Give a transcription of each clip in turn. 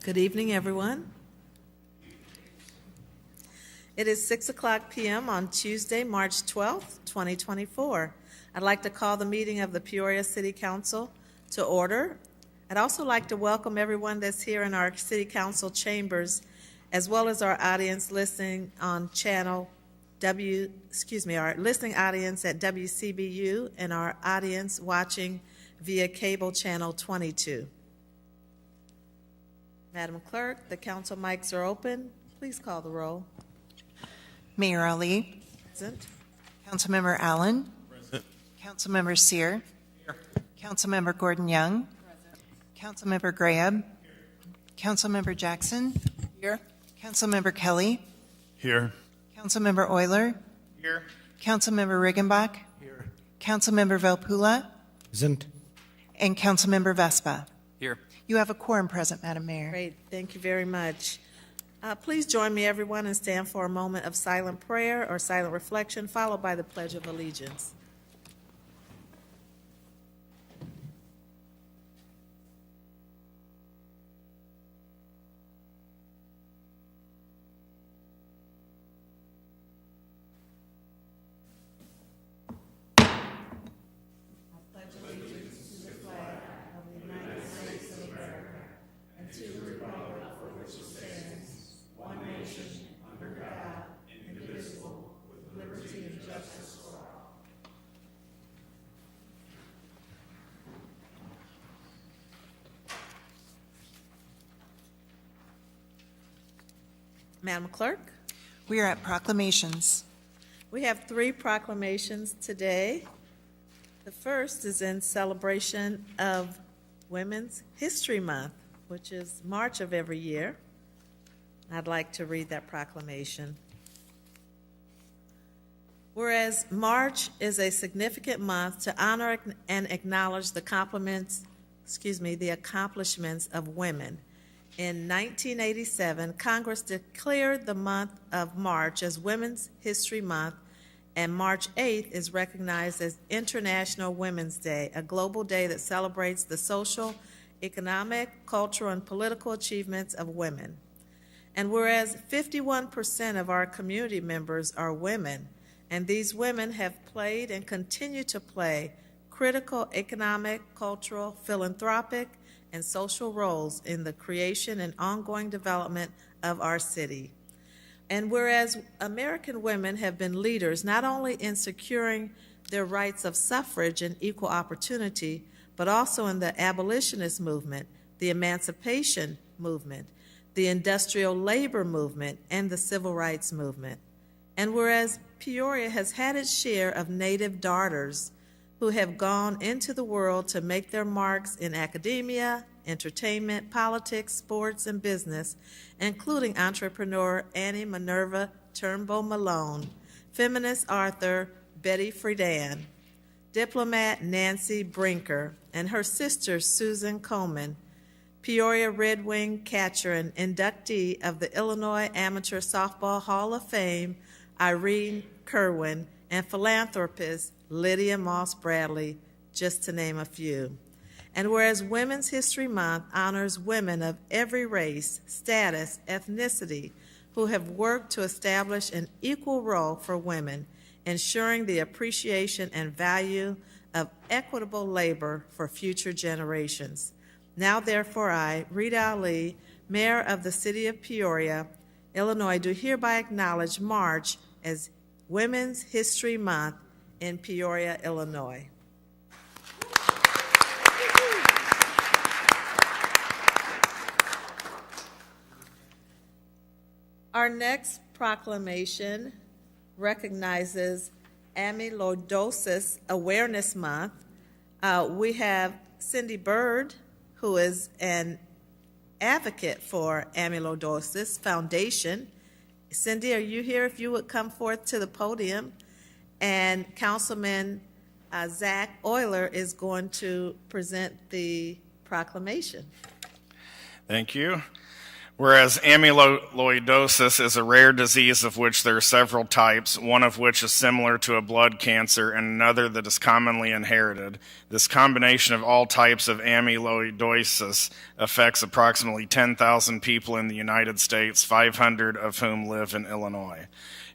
Good evening, everyone. It is 6:00 p.m. on Tuesday, March 12th, 2024. I'd like to call the meeting of the Peoria City Council to order. I'd also like to welcome everyone that's here in our City Council chambers, as well as our audience listening on our listening audience at WCBU and our audience watching via cable channel 22. Madam Clerk, the council mics are open. Please call the roll. Mayor Ali. Present. Councilmember Allen. Present. Councilmember Sear. Here. Councilmember Gordon Young. Present. Councilmember Graham. Councilmember Jackson. Here. Councilmember Kelly. Here. Councilmember Euler. Here. Councilmember Riggenbach. Here. Councilmember Velpula. Present. And Councilmember Vespa. Here. You have a quorum present, Madam Mayor. Great. Thank you very much. Please join me, everyone, and stand for a moment of silent prayer or silent reflection, followed by the Pledge of Allegiance. Madam Clerk? We are at proclamations. We have 3 proclamations today. The first is in celebration of Women's History Month, which is March of every year. I'd like to read that proclamation. Whereas March is a significant month to honor and acknowledge the accomplishments of women. In 1987, Congress declared the month of March as Women's History Month, and March 8th is recognized as International Women's Day, a global day that celebrates the social, economic, cultural, and political achievements of women. And whereas 51% of our community members are women, and these women have played and continue to play critical economic, cultural, philanthropic, and social roles in the creation and ongoing development of our city. And whereas American women have been leaders not only in securing their rights of suffrage and equal opportunity, but also in the abolitionist movement, the emancipation movement, the industrial labor movement, and the civil rights movement. And whereas Peoria has had its share of Native daughters who have gone into the world to make their marks in academia, entertainment, politics, sports, and business, including entrepreneur Annie Minerva Turnbull Malone, feminist author Betty Friedan, diplomat Nancy Brinker, and her sister Susan Coleman, Peoria Red Wing catcher and inductee of the Illinois Amateur Softball Hall of Fame, Irene Kerwin, and philanthropist Lydia Moss Bradley, just to name a few. And whereas Women's History Month honors women of every race, status, ethnicity, who have worked to establish an equal role for women, ensuring the appreciation and value of equitable labor for future generations. Now, therefore, I, Rita Ali, Mayor of the City of Peoria, Illinois, do hereby acknowledge March as Women's History Month in Peoria, Illinois. Our next proclamation recognizes Amyloidosis Awareness Month. We have Cindy Bird, who is an advocate for Amyloidosis Foundation. Cindy, are you here? If you would come forth to the podium. And Councilman Zach Euler is going to present the proclamation. Thank you. Whereas amyloidosis is a rare disease of which there are several types, one of which is similar to a blood cancer and another that is commonly inherited. This combination of all types of amyloidosis affects approximately 10,000 people in the United States, 500 of whom live in Illinois.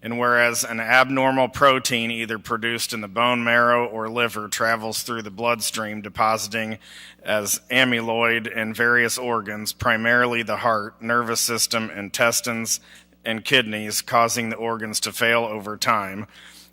And whereas an abnormal protein either produced in the bone marrow or liver travels through the bloodstream, depositing as amyloid in various organs, primarily the heart, nervous system, intestines, and kidneys, causing the organs to fail over time.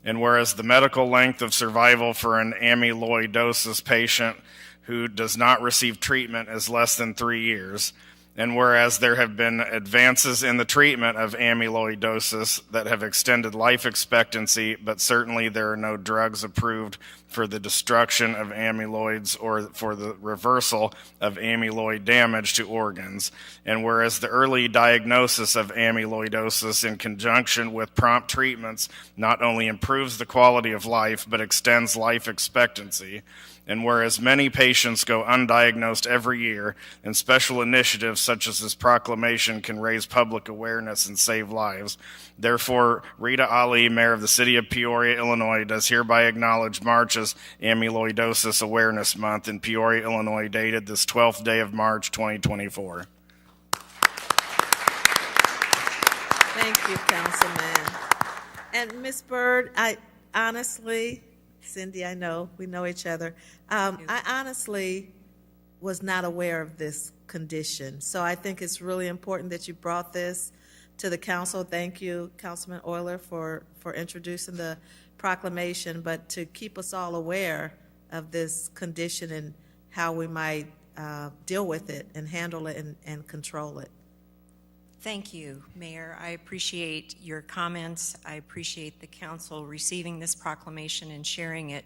And whereas the medical length of survival for an amyloidosis patient who does not receive treatment is less than 3 years, and whereas there have been advances in the treatment of amyloidosis that have extended life expectancy, but certainly there are no drugs approved for the destruction of amyloids or for the reversal of amyloid damage to organs. And whereas the early diagnosis of amyloidosis in conjunction with prompt treatments not only improves the quality of life, but extends life expectancy. And whereas many patients go undiagnosed every year, and special initiatives such as this proclamation can raise public awareness and save lives, therefore, Rita Ali, Mayor of the City of Peoria, Illinois, does hereby acknowledge March as Amyloidosis Awareness Month in Peoria, Illinois, dated this 12th day of March, 2024. Thank you, Councilman. And Ms. Byrd, I honestly, Cindy, I know, we know each other. I honestly was not aware of this condition. So I think it's really important that you brought this to the council. Thank you, Councilman Euler, for introducing the proclamation, but to keep us all aware of this condition and how we might deal with it and handle it and control it. Thank you, Mayor. I appreciate your comments. I appreciate the council receiving this proclamation and sharing it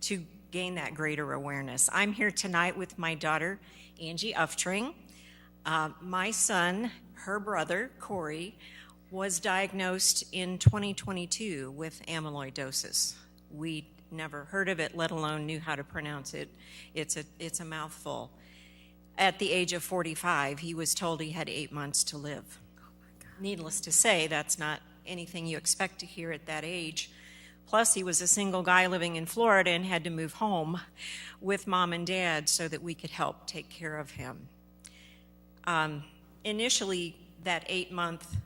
to gain that greater awareness. I'm here tonight with my daughter, Angie Uftring. My son, her brother, Corey, was diagnosed in 2022 with amyloidosis. We never heard of it, let alone knew how to pronounce it. It's a mouthful. At the age of 45, he was told he had 8 months to live. Needless to say, that's not anything you expect to hear at that age. Plus, he was a single guy living in Florida and had to move home with mom and dad so that we could help take care of him. Initially, that 8-month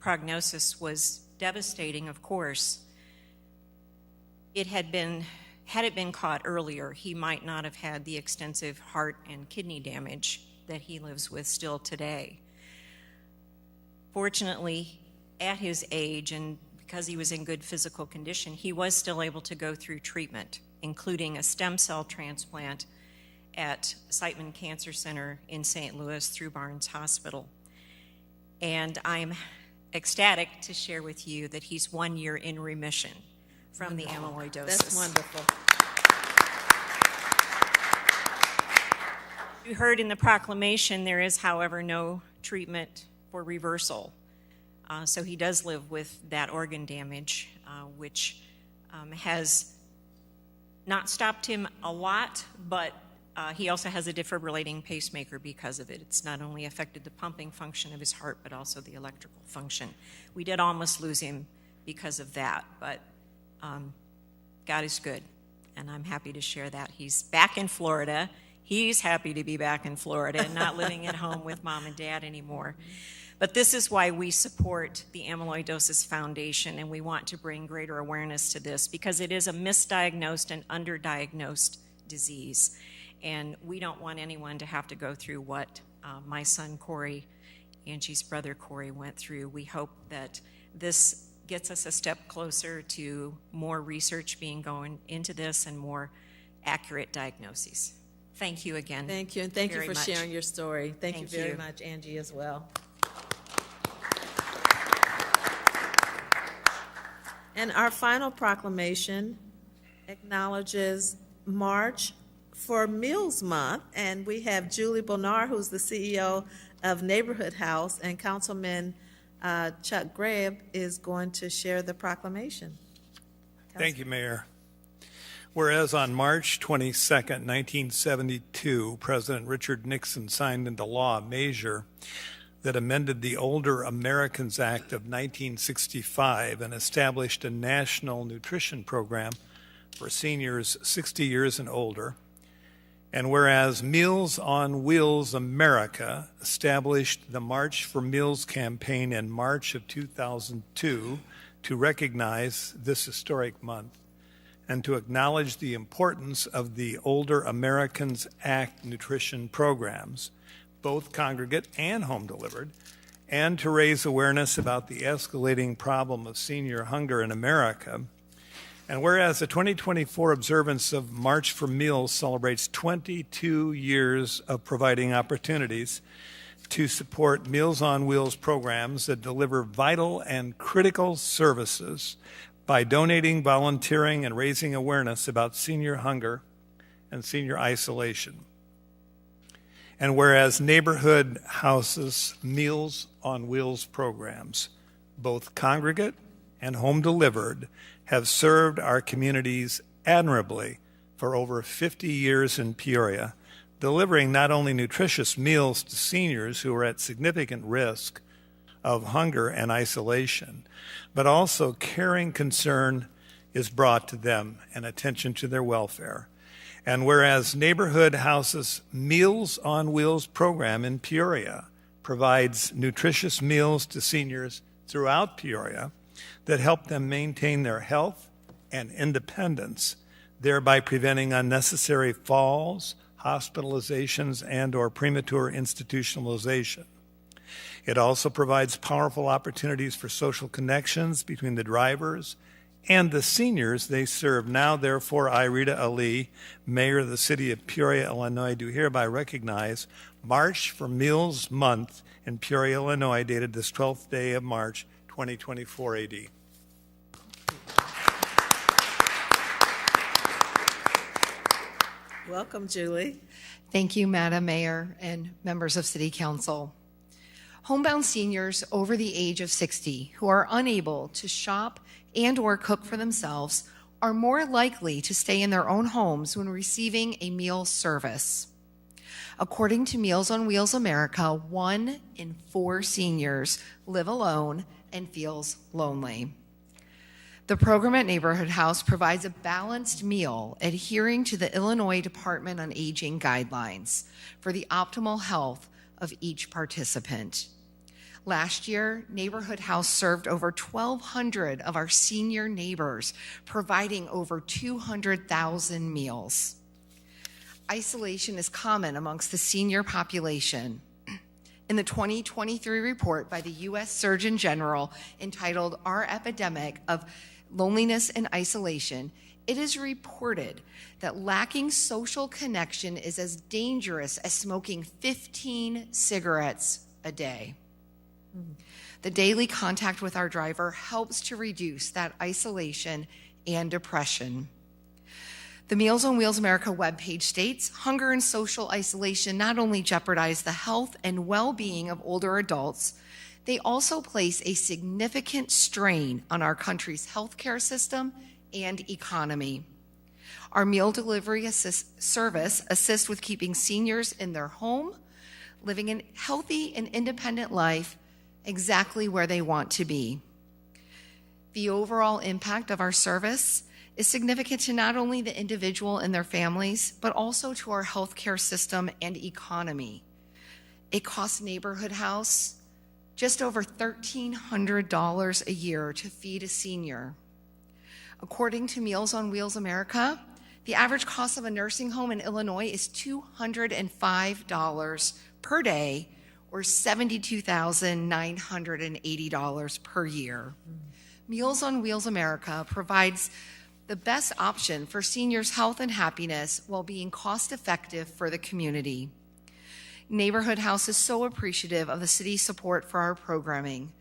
prognosis was devastating, of course. Had it been caught earlier, he might not have had the extensive heart and kidney damage that he lives with still today. Fortunately, at his age, and because he was in good physical condition, he was still able to go through treatment, including a stem cell transplant at Siteman Cancer Center in St. Louis through Barnes Hospital. And I'm ecstatic to share with you that he's 1 year in remission from the amyloidosis. That's wonderful. You heard in the proclamation there is, however, no treatment for reversal. So he does live with that organ damage, which has not stopped him a lot, but he also has a defibrillating pacemaker because of it. It's not only affected the pumping function of his heart, but also the electrical function. We did almost lose him because of that, but God is good, and I'm happy to share that. He's back in Florida. He's happy to be back in Florida and not living at home with mom and dad anymore. But this is why we support the Amyloidosis Foundation, and we want to bring greater awareness to this because it is a misdiagnosed and underdiagnosed disease. And we don't want anyone to have to go through what my son Corey, Angie's brother Corey, went through. We hope that this gets us a step closer to more research being going into this and more accurate diagnoses. Thank you again. Thank you, and thank you for much. sharing your story. Thank you very you. much, Angie, as well. And our final proclamation acknowledges March for Meals Month, and we have Julie Bonar, who's the CEO of Neighborhood House, and Councilman Chuck Greb is going to share the proclamation. Thank you, Mayor. Whereas on March 22nd, 1972, President Richard Nixon signed into law a measure that amended the Older Americans Act of 1965 and established a national nutrition program for seniors 60 years and older. And whereas Meals on Wheels America established the March for Meals campaign in March of 2002 to recognize this historic month and to acknowledge the importance of the Older Americans Act nutrition programs, both congregate and home delivered, and to raise awareness about the escalating problem of senior hunger in America. And whereas the 2024 observance of March for Meals celebrates 22 years of providing opportunities to support Meals on Wheels programs that deliver vital and critical services by donating, volunteering, and raising awareness about senior hunger and senior isolation. And whereas Neighborhood Houses Meals on Wheels programs, both congregate and home delivered, have served our communities admirably for over 50 years in Peoria, delivering not only nutritious meals to seniors who are at significant risk of hunger and isolation, but also caring concern is brought to them and attention to their welfare. And whereas Neighborhood Houses Meals on Wheels program in Peoria provides nutritious meals to seniors throughout Peoria that help them maintain their health and independence, thereby preventing unnecessary falls, hospitalizations, and/or premature institutionalization. It also provides powerful opportunities for social connections between the drivers and the seniors they serve. Now, therefore, I, Rita Ali, Mayor of the City of Peoria, Illinois, do hereby recognize March for Meals Month in Peoria, Illinois, dated this 12th day of March, 2024 AD. Welcome, Julie. Thank you, Madam Mayor and members of City Council. Homebound seniors over the age of 60 who are unable to shop and/or cook for themselves are more likely to stay in their own homes when receiving a meal service. According to Meals on Wheels America, 1 in 4 seniors live alone and feels lonely. The program at Neighborhood House provides a balanced meal adhering to the Illinois Department on Aging guidelines for the optimal health of each participant. Last year, Neighborhood House served over 1,200 of our senior neighbors, providing over 200,000 meals. Isolation is common amongst the senior population. In the 2023 report by the U.S. Surgeon General entitled Our Epidemic of Loneliness and Isolation, it is reported that lacking social connection is as dangerous as smoking 15 cigarettes a day. The daily contact with our driver helps to reduce that isolation and depression. The Meals on Wheels America webpage states, hunger and social isolation not only jeopardize the health and well-being of older adults, they also place a significant strain on our country's healthcare system and economy. Our meal delivery service assists with keeping seniors in their home, living a healthy and independent life exactly where they want to be. The overall impact of our service is significant to not only the individual and their families, but also to our healthcare system and economy. It costs Neighborhood House just over $1,300 a year to feed a senior. According to Meals on Wheels America, the average cost of a nursing home in Illinois is $205 per day, or $72,980 per year. Meals on Wheels America provides the best option for seniors' health and happiness while being cost-effective for the community. Neighborhood House is so appreciative of the city's support for our programming.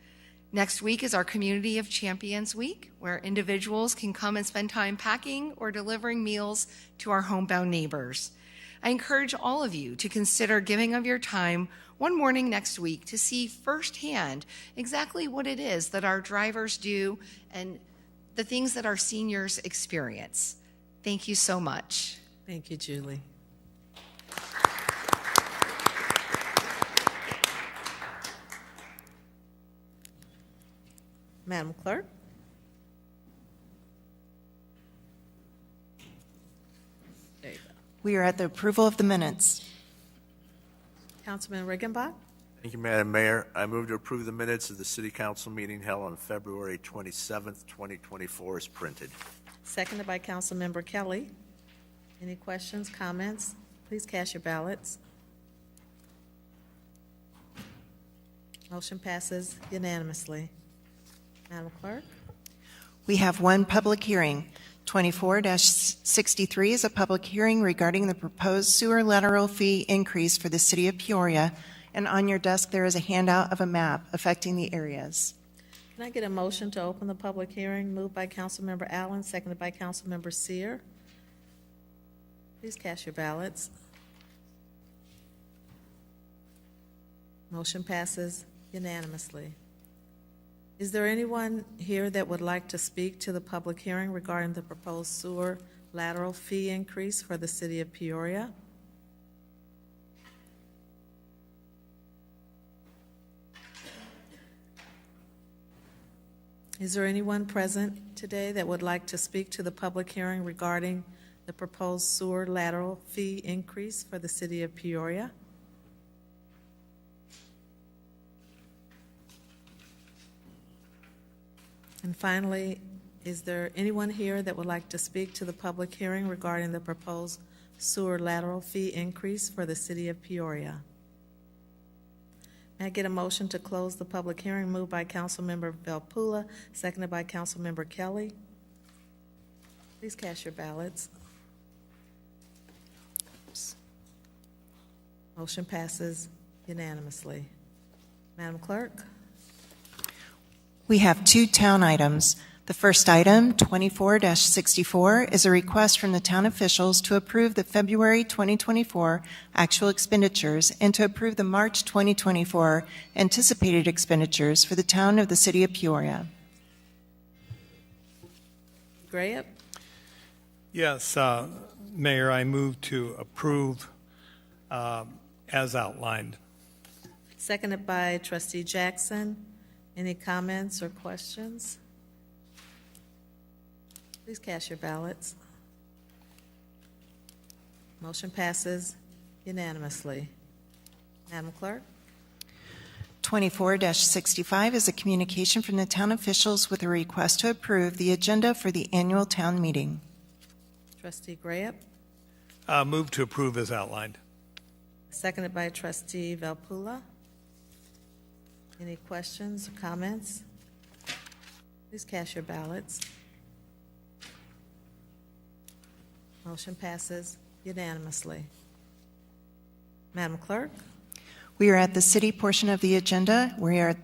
Next week is our Community of Champions Week, where individuals can come and spend time packing or delivering meals to our homebound neighbors. I encourage all of you to consider giving of your time one morning next week to see firsthand exactly what it is that our drivers do and the things that our seniors experience. Thank you so much. Thank you, Julie. Madam Clerk? There you go. We are at the approval of the minutes. Councilman Riggenbach? Thank you, Madam Mayor. I move to approve the minutes of the City Council meeting held on February 27th, 2024 as printed. Seconded by Councilmember Kelly. Any questions, comments? Please cast your ballots. Motion passes unanimously. Madam Clerk? We have one public hearing. 24-63 is a public hearing regarding the proposed sewer lateral fee increase for the city of Peoria. And on your desk, there is a handout of a map affecting the areas. Can I get a motion to open the public hearing? Moved by Councilmember Allen, seconded by Councilmember Seer. Please cast your ballots. Motion passes unanimously. Is there anyone here that would like to speak to the public hearing regarding the proposed sewer lateral fee increase for the city of Peoria? Is there anyone present today that would like to speak to the public hearing regarding the proposed sewer lateral fee increase for the city of Peoria? And finally, is there anyone here that would like to speak to the public hearing regarding the proposed sewer lateral fee increase for the city of Peoria? May I get a motion to close the public hearing? Moved by Councilmember Valpula, seconded by Councilmember Kelly. Please cast your ballots. Motion passes unanimously. Madam Clerk? We have two town items. The first item, 24-64, is a request from the town officials to approve the February 2024 actual expenditures and to approve the March 2024 anticipated expenditures for the town of the city of Peoria. Graham? Yes, Mayor, I move to approve as outlined. Seconded by Trustee Jackson. Any comments or questions? Please cast your ballots. Motion passes unanimously. Madam Clerk? 24-65 is a communication from the town officials with a request to approve the agenda for the annual town meeting. Trustee Graham? Move to approve as outlined. Seconded by Trustee Valpula. Any questions or comments? Please cast your ballots. Motion passes unanimously. Madam Clerk? We are at the city portion of the agenda. We are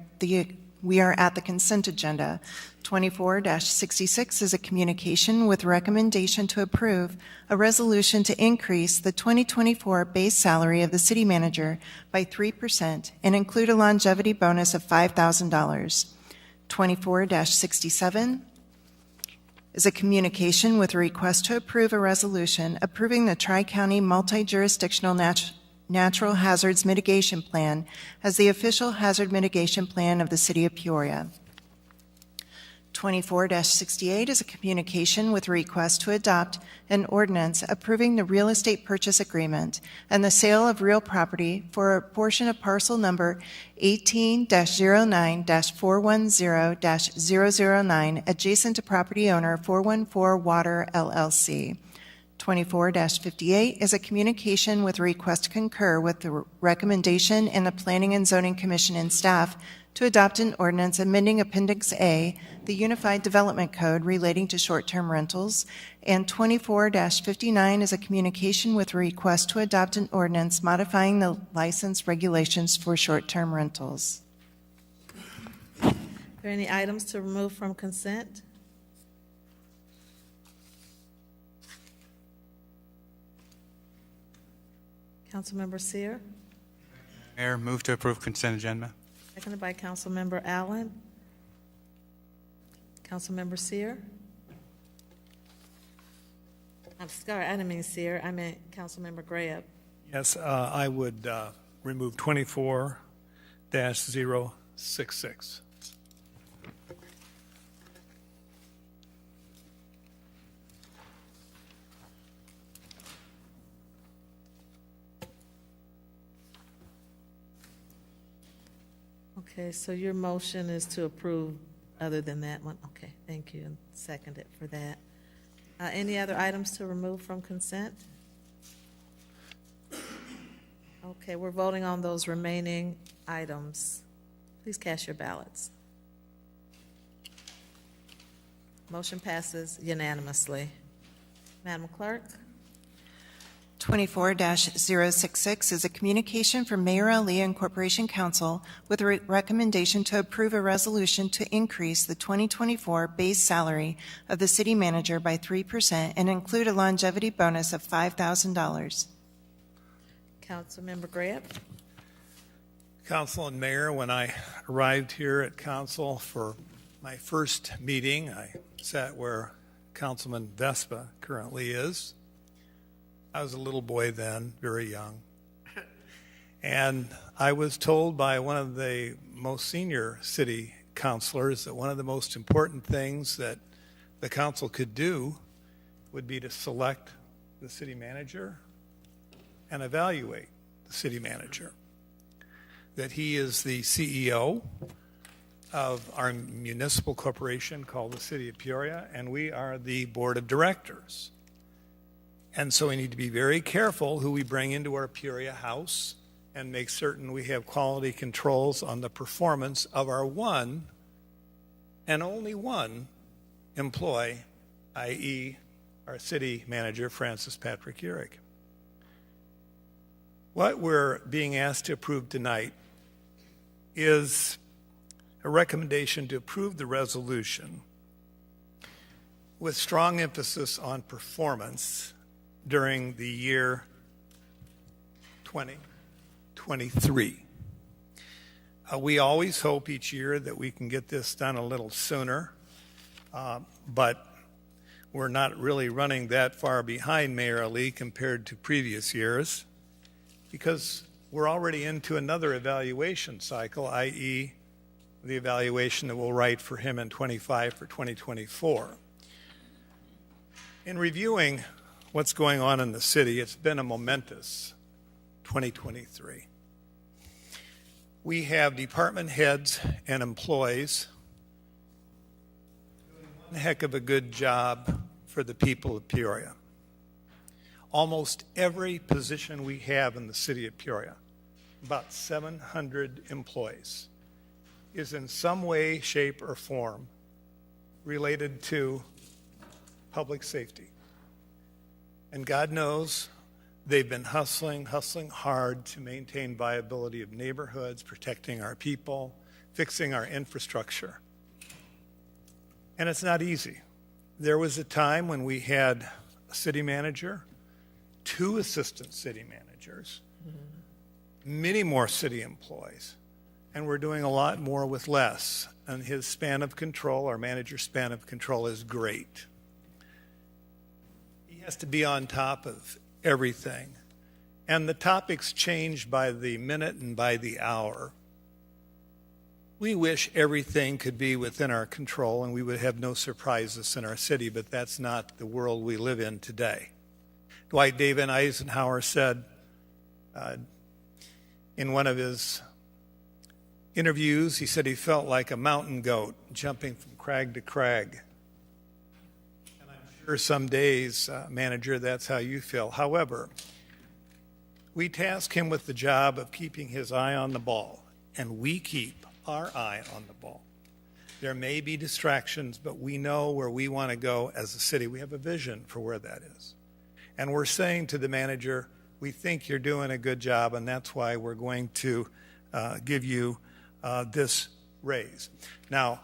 at the consent agenda. 24-66 is a communication with recommendation to approve a resolution to increase the 2024 base salary of the city manager by 3% and include a longevity bonus of $5,000. 24-67 is a communication with a request to approve a resolution approving the Tri-County Multi-Jurisdictional Natural Hazards Mitigation Plan as the official hazard mitigation plan of the city of Peoria. 24-68 is a communication with a request to adopt an ordinance approving the real estate purchase agreement and the sale of real property for a portion of parcel number 18-09-410-009 adjacent to property owner 414 Water LLC. 24-58 is a communication with a request to concur with the recommendation in the Planning and Zoning Commission and staff to adopt an ordinance amending Appendix A, the Unified Development Code relating to short-term rentals, and 24-59 is a communication with a request to adopt an ordinance modifying the license regulations for short-term rentals. Are there any items to remove from consent? Councilmember Seer? Mayor, move to approve consent agenda. Seconded by Councilmember Allen. Councilmember Seer? I'm sorry, I didn't mean Seer. I meant Councilmember Graham. Yes, I would remove 24-066. Okay, so your motion is to approve other than that one? Okay, thank you, and second it for that. Any other items to remove from consent? Okay, we're voting on those remaining items. Please cast your ballots. Motion passes unanimously. Madam Clerk? 24-066 is a communication from Mayor Ali and Corporation Council with a recommendation to approve a resolution to increase the 2024 base salary of the city manager by 3% and include a longevity bonus of $5,000. Councilmember Grant? Council and Mayor, when I arrived here at council for my first meeting, I sat where Councilman Vespa currently is. I was a little boy then, very young. And I was told by one of the most senior city councilors that one of the most important things that the council could do would be to select the city manager and evaluate the city manager. That he is the CEO of our municipal corporation called the City of Peoria, and we are the board of directors. And so we need to be very careful who we bring into our Peoria house and make certain we have quality controls on the performance of our one and only one employee, i.e. our city manager, Francis Patrick Urick. What we're being asked to approve tonight is a recommendation to approve the resolution with strong emphasis on performance during the year 2023. We always hope each year that we can get this done a little sooner, but we're not really running that far behind Mayor Ali compared to previous years because we're already into another evaluation cycle, i.e. the evaluation that we'll write for him in 25 for 2024. In reviewing what's going on in the city, it's been a momentous 2023. We have department heads and employees doing one heck of a good job for the people of Peoria. Almost every position we have in the city of Peoria, about 700 employees, is in some way, shape, or form related to public safety. And God knows they've been hustling hard to maintain viability of neighborhoods, protecting our people, fixing our infrastructure. And it's not easy. There was a time when we had a city manager, 2 assistant city managers, many more city employees, and we're doing a lot more with less. And his span of control, our manager's span of control, is great. He has to be on top of everything. And the topics change by the minute and by the hour. We wish everything could be within our control and we would have no surprises in our city, but that's not the world we live in today. Dwight David Eisenhower said in one of his interviews, he said he felt like a mountain goat jumping from crag to crag. And I'm sure some days, manager, that's how you feel. However, we task him with the job of keeping his eye on the ball, and we keep our eye on the ball. There may be distractions, but we know where we want to go as a city. We have a vision for where that is. And we're saying to the manager, we think you're doing a good job, and that's why we're going to give you this raise. Now,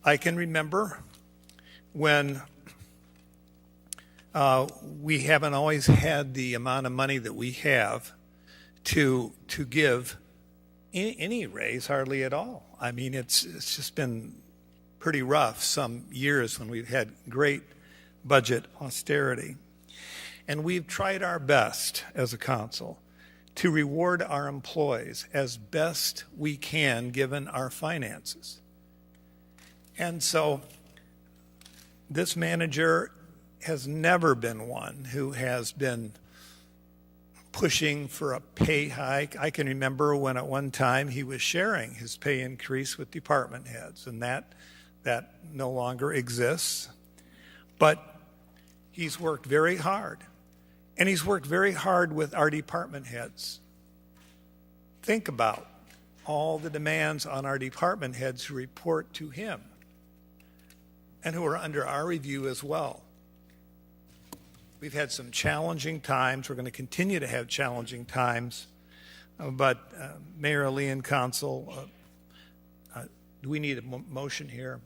I can remember when we haven't always had the amount of money that we have to give any raise, hardly at all. I mean, it's just been pretty rough some years when we've had great budget austerity. And we've tried our best as a council to reward our employees as best we can given our finances. And so this manager has never been one who has been pushing for a pay hike. I can remember when at one time he was sharing his pay increase with department heads, and that no longer exists. But he's worked very hard, and he's worked very hard with our department heads. Think about all the demands on our department heads who report to him and who are under our review as well. We've had some challenging times. We're going to continue to have challenging times. But Mayor Ali and Council, do we need a motion here?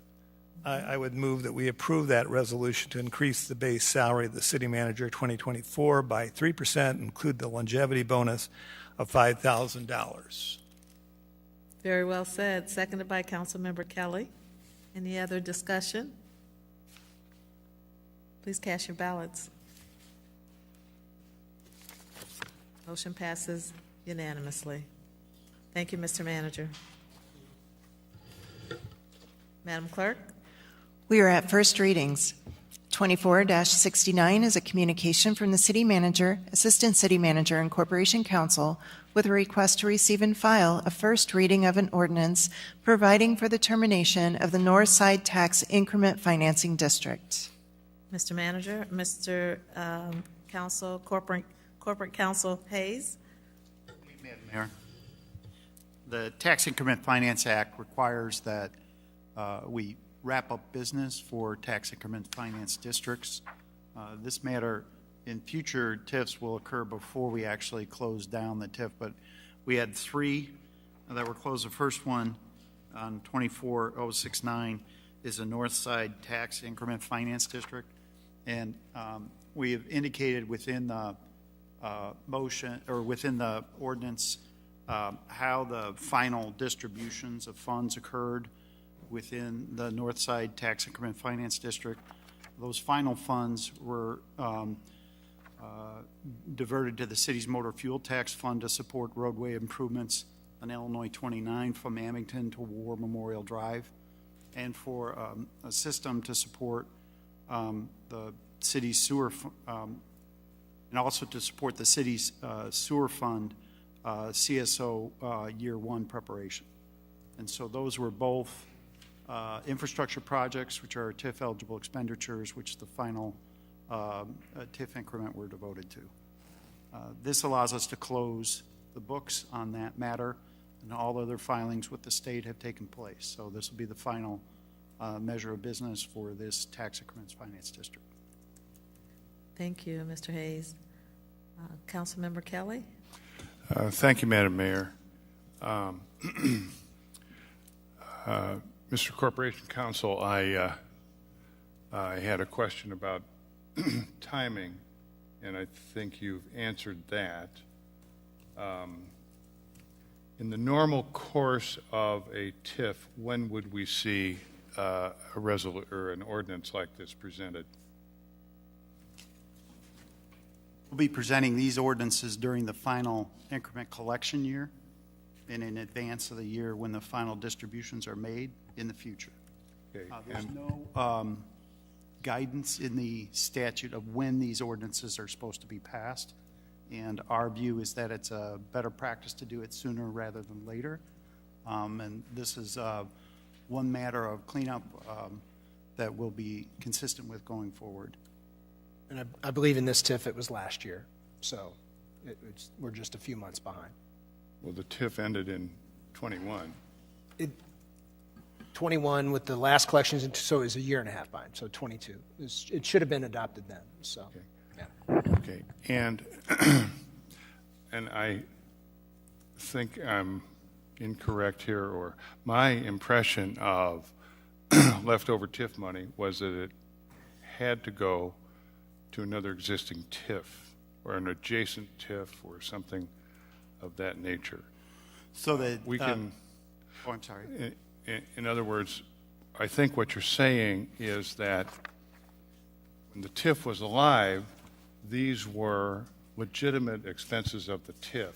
I would move that we approve that resolution to increase the base salary of the city manager 2024 by 3%, include the longevity bonus of $5,000. Very well said. Seconded by Councilmember Kelly. Any other discussion? Please cast your ballots. Motion passes unanimously. Thank you, Mr. Manager. Madam Clerk? We are at first readings. 24-69 is a communication from the City Manager, Assistant City Manager, and Corporation Council with a request to receive and file a first reading of an ordinance providing for the termination of the North Side Tax Increment Financing District. Mr. Manager, Mr. Council, Corporate Counsel Hayes. Madam Mayor, the Tax Increment Finance Act requires that we wrap up business for tax increment finance districts. This matter in future TIFs will occur before we actually close down the TIF, but we had 3 that were closed. The first one on 24069 is a North Side Tax Increment Finance District, and we have indicated within the motion or within the ordinance how the final distributions of funds occurred within the North Side Tax Increment Finance District. Those final funds were diverted to the city's motor fuel tax fund to support roadway improvements on Illinois 29 from Amington to War Memorial Drive, and for a system to support the city's sewer, and also to support the city's sewer fund CSO year 1 preparation. And so those were both infrastructure projects, which are TIF eligible expenditures, which the final TIF increment were devoted to. This allows us to close the books on that matter, and all other filings with the state have taken place. So this will be the final measure of business for this tax increments finance district. Thank you, Mr. Hayes. Councilmember Kelly? Thank you, Madam Mayor. Mr. Corporation Counsel, I had a question about timing, and I think you've answered that. In the normal course of a TIF, when would we see a resolution or an ordinance like this presented? We'll be presenting these ordinances during the final increment collection year and in advance of the year when the final distributions are made in the future. Okay. There's no guidance in the statute of when these ordinances are supposed to be passed, and our view is that it's a better practice to do it sooner rather than later. And this is one matter of cleanup that will be consistent with going forward. And I believe in this TIF it was last year, so we're just a few months behind. Well, the TIF ended in 21. 21 with the last collections, so it was a year and a half behind, so 22. It should have been adopted then, so. Okay. Yeah. Okay, and and I think I'm incorrect here, or my impression of leftover TIF money was that it had to go to another existing TIF or an adjacent TIF or something of that nature. So that we can. Oh, I'm sorry. In other words, I think what you're saying is that when the TIF was alive, these were legitimate expenses of the TIF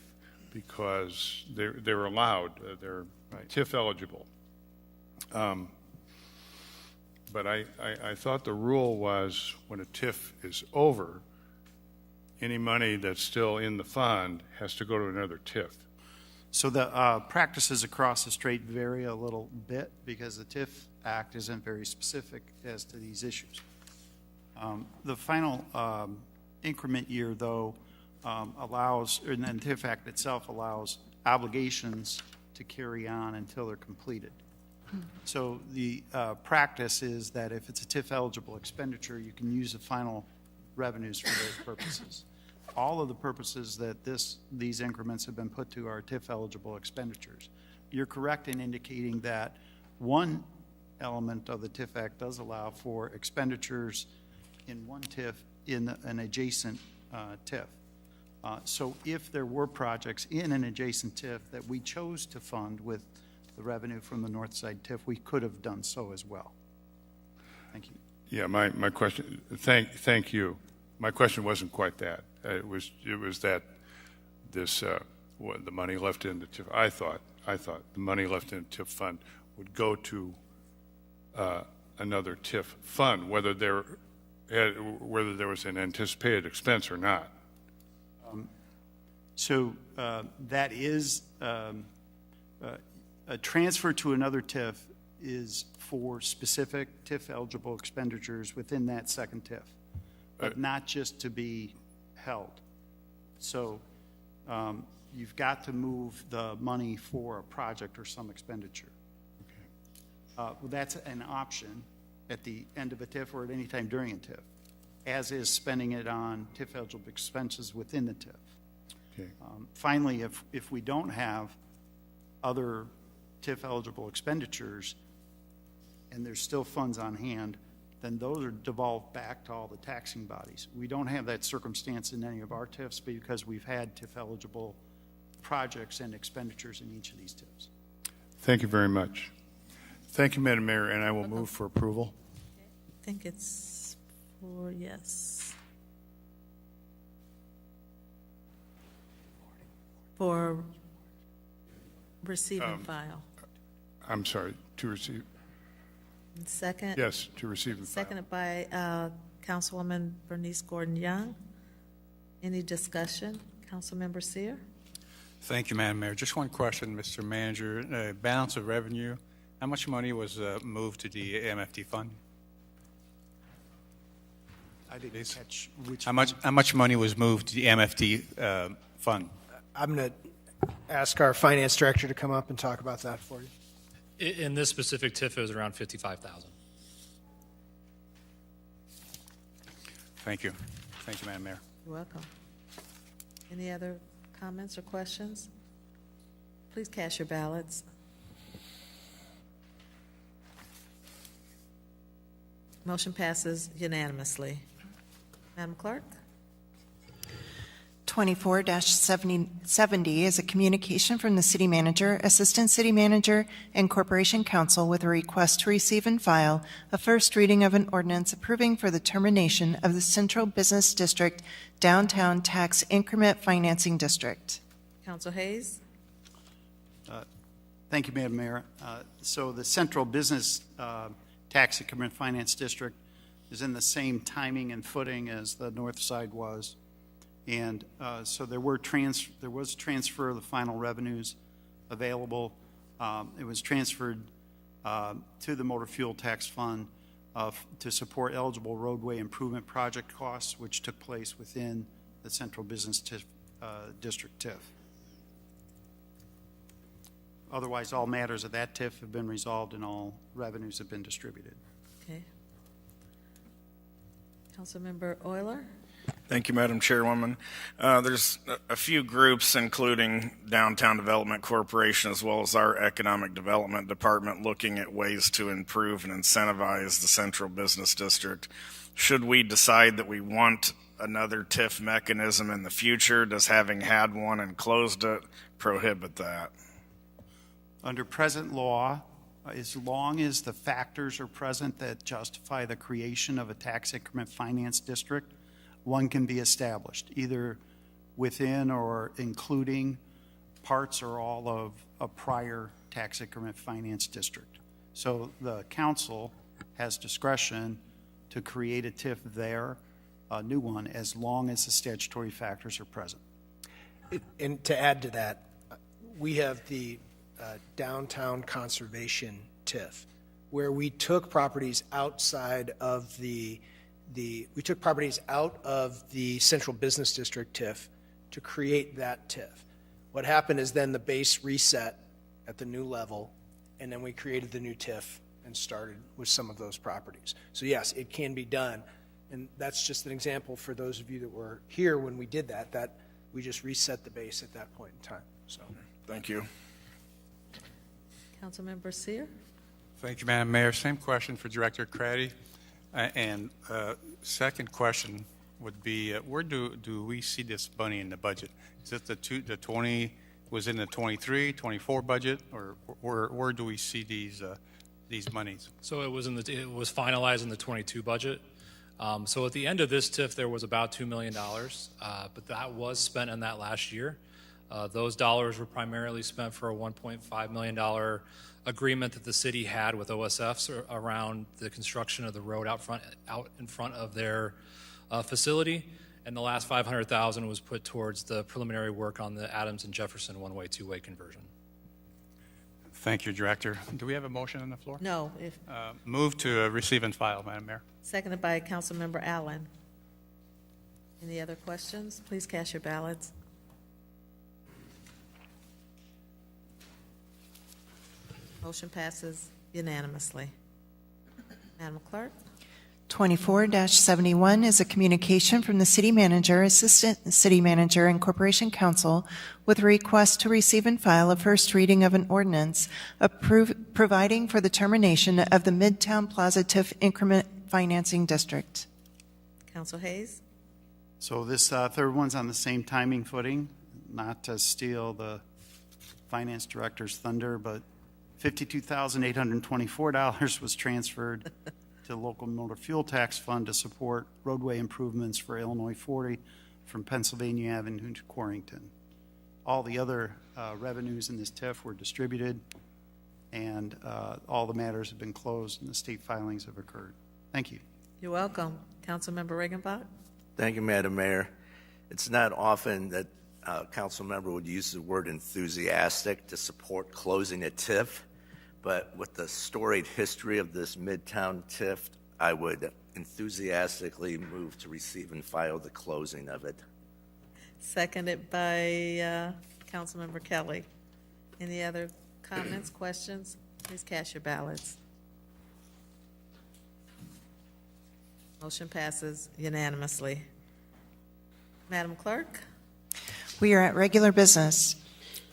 because they're allowed, they're right. TIF eligible. But I thought the rule was when a TIF is over, any money that's still in the fund has to go to another TIF. So the practices across the state vary a little bit because the TIF Act isn't very specific as to these issues. The final increment year, though, allows, and then TIF Act itself allows obligations to carry on until they're completed. So the practice is that if it's a TIF eligible expenditure, you can use the final revenues for those purposes. All of the purposes that these increments have been put to are TIF eligible expenditures. You're correct in indicating that one element of the TIF Act does allow for expenditures in one TIF in an adjacent TIF. So if there were projects in an adjacent TIF that we chose to fund with the revenue from the North Side TIF, we could have done so as well. Thank you. Yeah, my question, thank you. My question wasn't quite that. It was that this, the money left in the TIF, I thought the money left in the TIF fund would go to another TIF fund, whether there was an anticipated expense or not. So that is a transfer to another TIF is for specific TIF eligible expenditures within that second TIF, but not just to be held. So you've got to move the money for a project or some expenditure. Okay. That's an option at the end of a TIF or at any time during a TIF, as is spending it on TIF eligible expenses within the TIF. Okay. Finally, if we don't have other TIF eligible expenditures and there's still funds on hand, then those are devolved back to all the taxing bodies. We don't have that circumstance in any of our TIFs because we've had TIF eligible projects and expenditures in each of these TIFs. Thank you very much. Thank you, Madam Mayor, and I will move for approval. I think it's for yes. For receive and file. I'm sorry, to receive. And second? Yes, to receive and file. Seconded by Councilwoman Bernice Gordon-Young. Any discussion? Councilmember Seer? Thank you, Madam Mayor. Just one question, Mr. Manager. Balance of revenue, how much money was moved to the MFT fund? I didn't catch which. How much money was moved to the MFT fund? I'm going to ask our finance director to come up and talk about that for you. In this specific TIF, it was around $55,000. Thank you. Thank you, Madam Mayor. You're welcome. Any other comments or questions? Please cast your ballots. Motion passes unanimously. Madam Clerk? 24-70 is a communication from the City Manager, Assistant City Manager, and Corporation Counsel with a request to receive and file a first reading of an ordinance approving for the termination of the Central Business District Downtown Tax Increment Financing District. Council Hayes? Thank you, Madam Mayor. So the Central Business Tax Increment Finance District is in the same timing and footing as the North Side was. And so there was transfer of the final revenues available. It was transferred to the Motor Fuel Tax Fund to support eligible roadway improvement project costs, which took place within the Central Business District TIF. Otherwise, all matters of that TIF have been resolved and all revenues have been distributed. Okay. Councilmember Euler? Thank you, Madam Chairwoman. There's a few groups, including Downtown Development Corporation, as well as our Economic Development Department, looking at ways to improve and incentivize the Central Business District. Should we decide that we want another TIF mechanism in the future, does having had one and closed it prohibit that? Under present law, as long as the factors are present that justify the creation of a tax increment finance district, one can be established, either within or including parts or all of a prior tax increment finance district. So the council has discretion to create a TIF there a new one as long as the statutory factors are present. And to add to that, we have the downtown conservation TIF, where we took properties outside of we took properties out of the central business district TIF to create that TIF. What happened is then the base reset at the new level, and then we created the new TIF and started with some of those properties. So yes, it can be done, and that's just an example for those of you that were here when we did that, that we just reset the base at that point in time. So Thank you. Councilmember Seer? Thank you, Madam Mayor. Same question for Director Craddy. Second question would be, where do we see this money in the budget? Is it the 20, was it in the 23, 24 budget, or where do we see these monies? So it was finalized in the 22 budget. So at the end of this TIF, there was about $2 million, but that was spent in that last year. Those dollars were primarily spent for a $1.5 million agreement that the city had with OSFs around the construction of the road out in front of their facility, and the last $500,000 was put towards the preliminary work on the Adams and Jefferson one-way, two-way conversion. Thank you, Director. Do we have a motion on the floor? No. Move to receive and file, Madam Mayor. Seconded by Councilmember Allen. Any other questions? Please cast your ballots. Motion passes unanimously. Madam Clerk? 24-71 is a communication from the City Manager, Assistant City Manager, and Corporation Council with a request to receive and file a first reading of an ordinance providing for the termination of the Midtown Plaza TIF Increment Financing District. Council Hayes? So this third one's on the same timing footing, not to steal the Finance Director's thunder, but $52,824 was transferred to the local motor fuel tax fund to support roadway improvements for Illinois 40 from Pennsylvania Avenue to Quarrington. All the other revenues in this TIF were distributed, and all the matters have been closed and the state filings have occurred. Thank you. You're welcome. Councilmember Regenbach? Thank you, Madam Mayor. It's not often that a council member would use the word enthusiastic to support closing a TIF, but with the storied history of this Midtown TIF, I would enthusiastically move to receive and file the closing of it. Seconded by Councilmember Kelly. Any other comments, questions? Please cast your ballots. Motion passes unanimously. Madam Clerk? We are at regular business.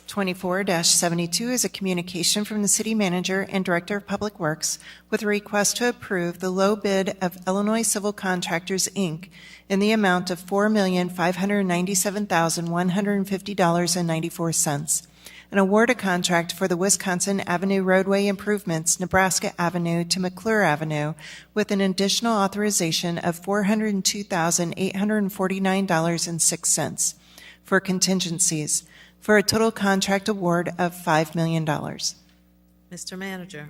24-72 is a communication from the City Manager and Director of Public Works with a request to approve the low bid of Illinois Civil Contractors, Inc. in the amount of $4,597,150.94 and award a contract for the Wisconsin Avenue roadway improvements, Nebraska Avenue to McClure Avenue, with an additional authorization of $402,849.06 for contingencies, for a total contract award of $5 million. Mr. Manager.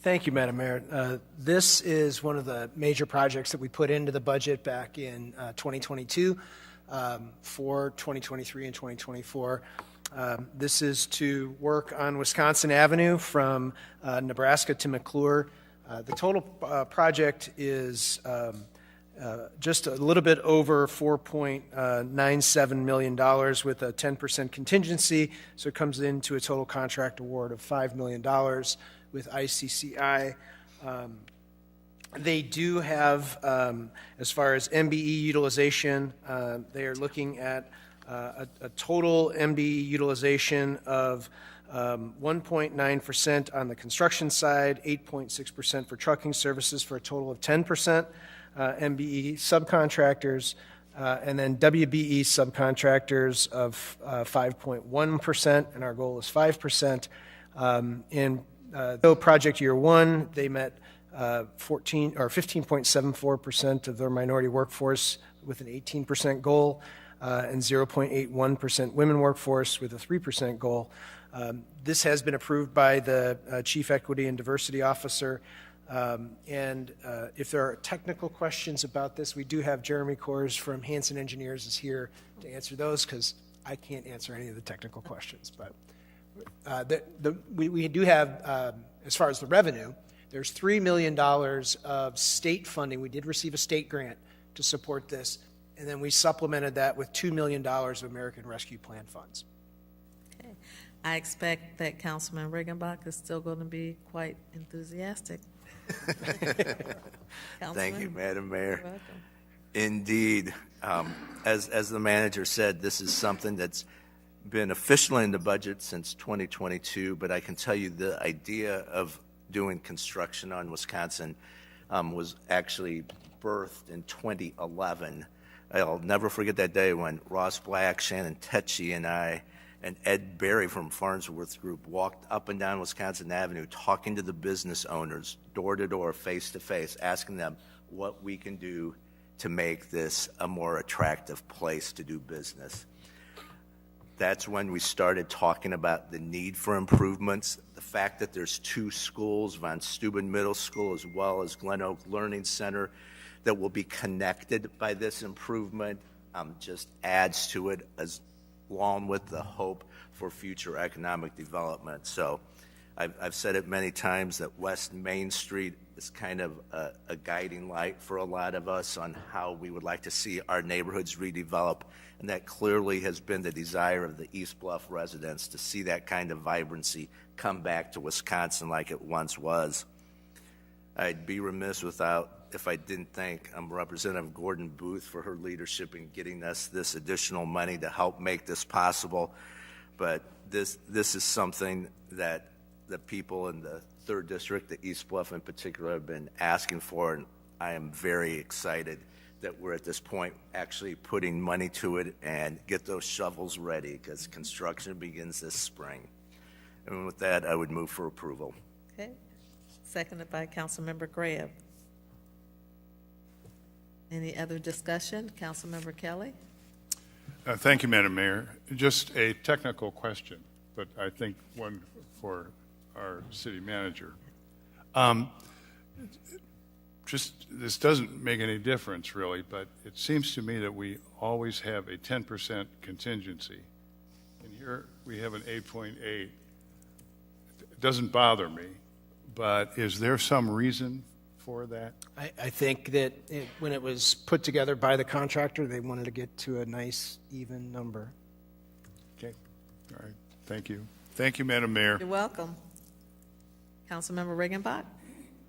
Thank you, Madam Mayor. This is one of the major projects that we put into the budget back in 2022 for 2023 and 2024. This is to work on Wisconsin Avenue from Nebraska to McClure. The total project is just a little bit over $4.97 million with a 10% contingency, so it comes into a total contract award of $5 million with ICCI. They do have, as far as MBE utilization, they are looking at a total MBE utilization of 1.9% on the construction side, 8.6% for trucking services, for a total of 10%. MBE subcontractors, and then WBE subcontractors of 5.1%, and our goal is 5%. In project year one, they met 15.74% of their minority workforce with an 18% goal, and 0.81% women workforce with a 3% goal. This has been approved by the Chief Equity and Diversity Officer. And if there are technical questions about this, we do have Jeremy Kors from Hanson Engineers is here to answer those, because I can't answer any of the technical questions. But we do have, as far as the revenue, there's $3 million of state funding. We did receive a state grant to support this, and then we supplemented that with $2 million of American Rescue Plan funds. Okay. I expect that Councilman Riggenbach is still going to be quite enthusiastic. Thank you, Madam Mayor. You're welcome. Indeed. As the manager said, this is something that's been officially in the budget since 2022, but I can tell you the idea of doing construction on Wisconsin was actually birthed in 2011. I'll never forget that day when Ross Black, Shannon Tetchy, and I and Ed Berry from Farnsworth Group walked up and down Wisconsin Avenue talking to the business owners, door to door, face to face, asking them what we can do to make this a more attractive place to do business. That's when we started talking about the need for improvements, the fact that there's 2 schools, Von Steuben Middle School as well as Glen Oak Learning Center, that will be connected by this improvement, just adds to it, as along with the hope for future economic development. So I've said it many times that West Main Street is kind of a guiding light for a lot of us on how we would like to see our neighborhoods redevelop, and that clearly has been the desire of the East Bluff residents, to see that kind of vibrancy come back to Wisconsin like it once was. I'd be remiss if I didn't thank Representative Gordon Booth for her leadership in getting us this additional money to help make this possible. But this is something that the people in the 3rd District, the East Bluff in particular, have been asking for, and I am very excited that we're at this point actually putting money to it and get those shovels ready, because construction begins this spring. And with that, I would move for approval. Okay. Seconded by Councilmember Graham. Any other discussion? Councilmember Kelly? Thank you, Madam Mayor. Just a technical question, but I think one for our city manager. This doesn't make any difference really, but it seems to me that we always have a 10% contingency. And here we have an 8.8. It doesn't bother me, but is there some reason for that? I think that when it was put together by the contractor, they wanted to get to a nice, even number. Okay. All right. Thank you. Thank you, Madam Mayor. You're welcome. Councilmember Riggenbach?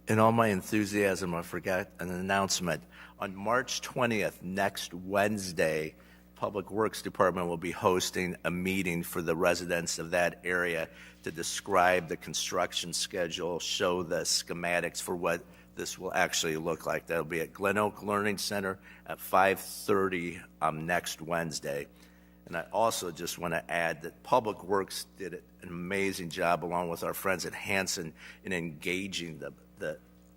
In all my enthusiasm, I forgot an announcement. On March 20th, next Wednesday, Public Works Department will be hosting a meeting for the residents of that area to describe the construction schedule, show the schematics for what this will actually look like. That'll be at Glen Oak Learning Center at 5:30 next Wednesday. And I also just want to add that Public Works did an amazing job, along with our friends at Hanson, in engaging the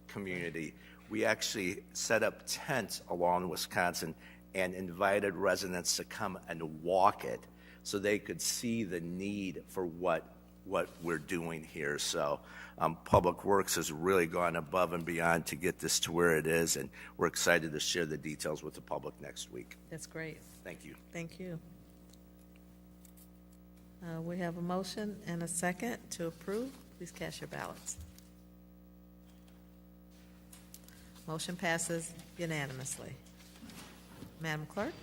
community. We actually set up tents along Wisconsin and invited residents to come and walk it so they could see the need for what we're doing here. So Public Works has really gone above and beyond to get this to where it is, and we're excited to share the details with the public next week. That's great. Thank you. Thank you. We have a motion and a second to approve. Please cast your ballots. Motion passes unanimously. Madam Clerk?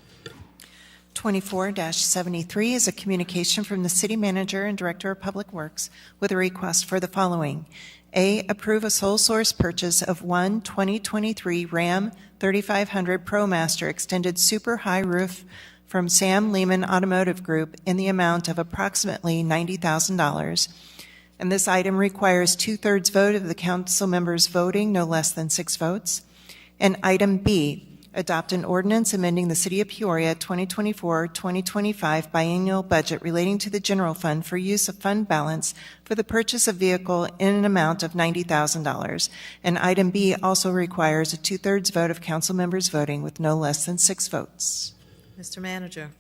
24-73 is a communication from the City Manager and Director of Public Works with a request for the following. A, approve a sole source purchase of one 2023 Ram 3500 ProMaster extended super high roof from Sam Lehman Automotive Group in the amount of approximately $90,000. And this item requires 2/3 vote of the council members voting no less than 6 votes. And item B, adopt an ordinance amending the City of Peoria 2024-2025 biennial budget relating to the general fund for use of fund balance for the purchase of vehicle in an amount of $90,000. And item B also requires a 2/3 vote of council members voting with no less than 6 votes. Mr. Manager?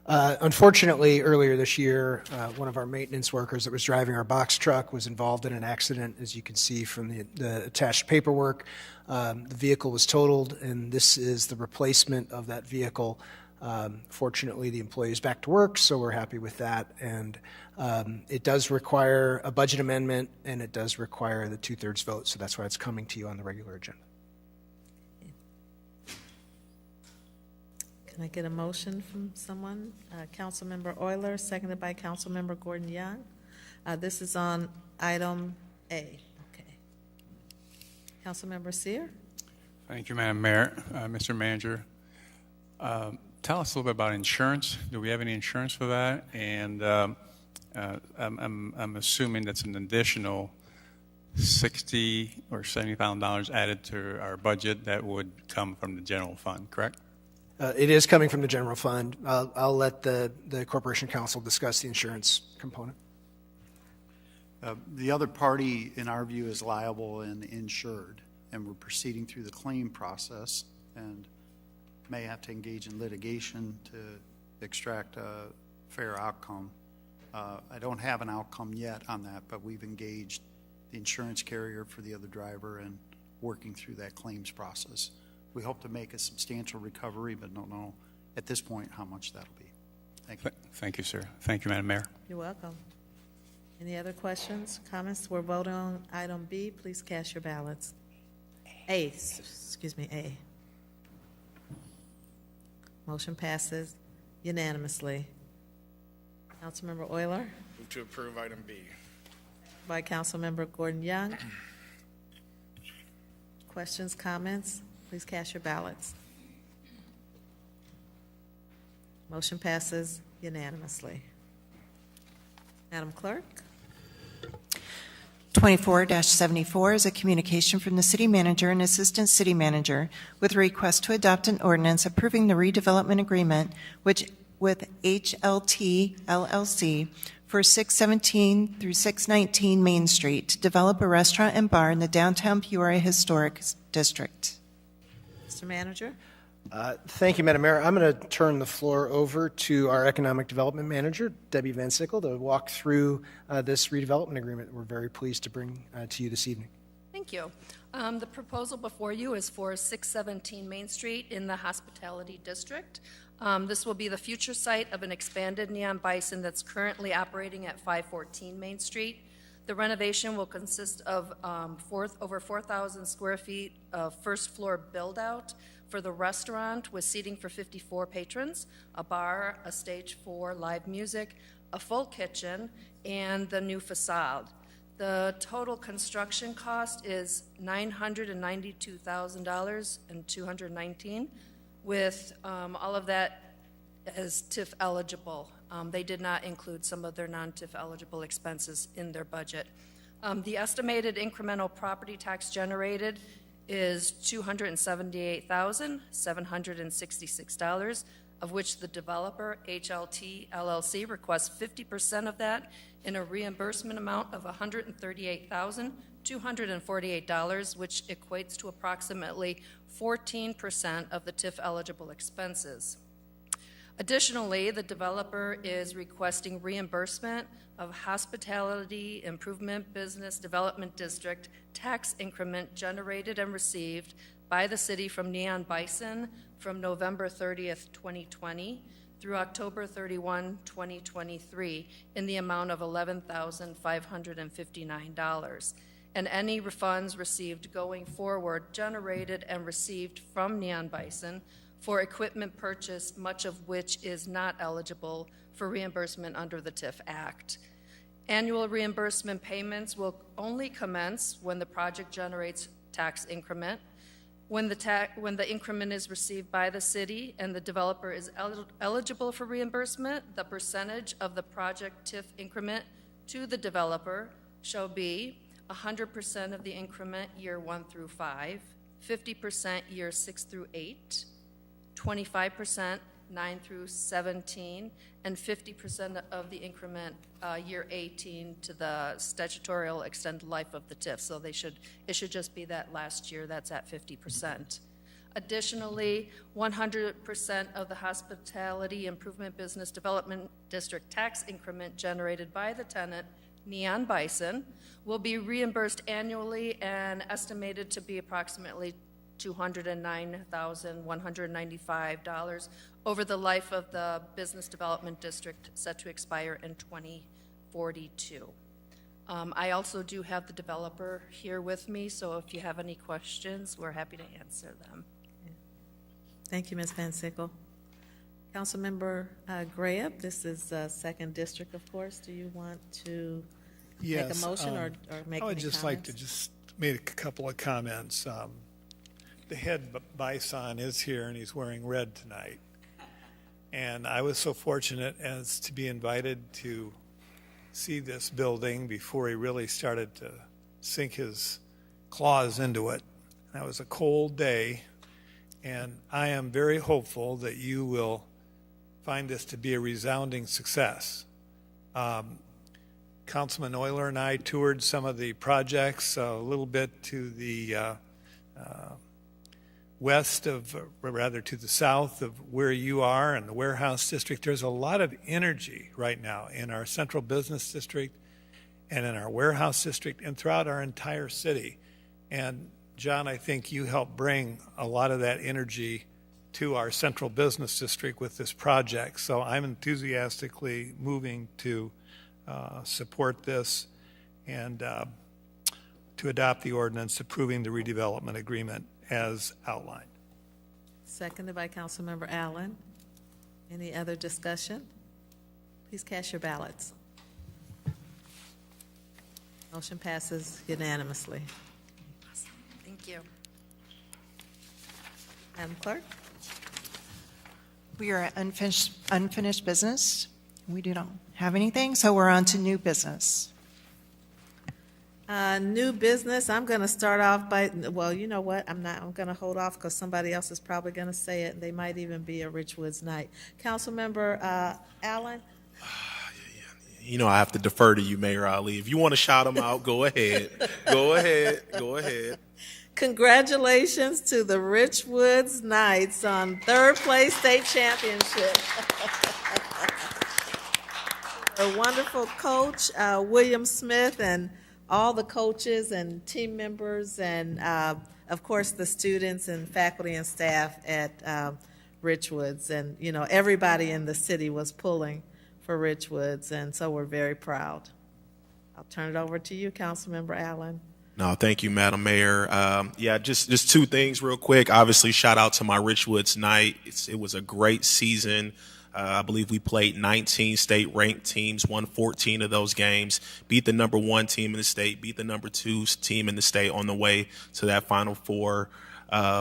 Unfortunately, earlier this year, one of our maintenance workers that was driving our box truck was involved in an accident, as you can see from the attached paperwork. The vehicle was totaled, and this is the replacement of that vehicle. Fortunately, the employee is back to work, so we're happy with that. And it does require a budget amendment, and it does require the 2/3 vote, so that's why it's coming to you on the regular agenda. Can I get a motion from someone? Councilmember Euler, seconded by Councilmember Gordon Young. This is on item A. Okay. Councilmember Seer? Thank you, Madam Mayor. Mr. Manager, tell us a little bit about insurance. Do we have any insurance for that? And I'm assuming that's an additional $60,000 or $70,000 added to our budget that would come from the general fund, correct? It is coming from the general fund. I'll let the Corporation Council discuss the insurance component. The other party, in our view, is liable and insured, and we're proceeding through the claim process and may have to engage in litigation to extract a fair outcome. I don't have an outcome yet on that, but we've engaged the insurance carrier for the other driver and working through that claims process. We hope to make a substantial recovery, but don't know at this point how much that'll be. Thank you. Thank you, sir. Thank you, Madam Mayor. You're welcome. Any other questions, comments? We're voting on item B. Please cast your ballots. A. Motion passes unanimously. Councilmember Euler, Move to approve item B. by Councilmember Gordon Young. Questions, comments? Please cast your ballots. Motion passes unanimously. Madam Clerk? 24-74 is a communication from the city manager and assistant city manager with a request to adopt an ordinance approving the redevelopment agreement with HLT LLC for 617 through 619 Main Street to develop a restaurant and bar in the downtown Peoria Historic District. Mr. Manager? Thank you, Madam Mayor. I'm going to turn the floor over to our Economic Development Manager, Debbie Van Sickle, to walk through this redevelopment agreement we're very pleased to bring to you this evening. Thank you. The proposal before you is for 617 Main Street in the Hospitality District. This will be the future site of an expanded Neon Bison that's currently operating at 514 Main Street. The renovation will consist of over 4,000 square feet of first floor build out for the restaurant with seating for 54 patrons, a bar, a stage for live music, a full kitchen, and the new facade. The total construction cost is $992,219, with all of that as TIF eligible. They did not include some of their non-TIF eligible expenses in their budget. The estimated incremental property tax generated is $278,766, of which the developer, HLT LLC, requests 50% of that in a reimbursement amount of $138,248, which equates to approximately 14% of the TIF eligible expenses. Additionally, the developer is requesting reimbursement of Hospitality Improvement Business Development District tax increment generated and received by the city from Neon Bison from November 30th, 2020 through October 31, 2023 in the amount of $11,559. And any refunds received going forward generated and received from Neon Bison for equipment purchased, much of which is not eligible for reimbursement under the TIF Act. Annual reimbursement payments will only commence when the project generates tax increment. When the increment is received by the city and the developer is eligible for reimbursement, the percentage of the project TIF increment to the developer shall be 100% of the increment year 1 through 5, 50% year 6 through 8, 25% 9 through 17, and 50% of the increment year 18 to the statutorial extended life of the TIF. So it should just be that last year that's at 50%. Additionally, 100% of the Hospitality Improvement Business Development District tax increment generated by the tenant, Neon Bison, will be reimbursed annually and estimated to be approximately $209,195 over the life of the business development district, set to expire in 2042. I also do have the developer here with me, so if you have any questions, we're happy to answer them. Thank you, Ms. Van Sickle. Councilmember Graham, this is 2nd District, of course. Do you want to make a motion or make I would any just like to just make a couple of comments. The head bison is here, and he's wearing red tonight. And I was so fortunate as to be invited to see this building before he really started to sink his claws into it. That was a cold day. And I am very hopeful that you will find this to be a resounding success. Councilman Euler and I toured some of the projects a little bit to the west of, or rather to the south of where you are in the warehouse district. There's a lot of energy right now in our central business district and in our warehouse district and throughout our entire city. And John, I think you helped bring a lot of that energy to our central business district with this project. So I'm enthusiastically moving to support this and to adopt the ordinance approving the redevelopment agreement as outlined. Seconded by Councilmember Allen. Any other discussion? Please cast your ballots. Motion passes unanimously. Thank you. Madam Clerk? We are at unfinished business. We do not have anything, so we're on to new business. New business, I'm going to start off by, well, you know what? I'm going to hold off because somebody else is probably going to say it. They might even be a Richwoods night. Councilmember Allen? You know I have to defer to you, Mayor Ali. If you want to shout them out, go ahead. Go ahead. Congratulations to the Richwoods Knights on 3rd place state championship. A wonderful coach, William Smith, and all the coaches and team members, and of course the students and faculty and staff at Richwoods. And you know, everybody in the city was pulling for Richwoods, and so we're very proud. I'll turn it over to you, Councilmember Allen. No, thank you, Madam Mayor. Just two things real quick. Obviously, shout out to my Richwoods night. It was a great season. I believe we played 19 state-ranked teams, won 14 of those games, beat the number 1 team in the state, beat the number 2 team in the state on the way to that Final Four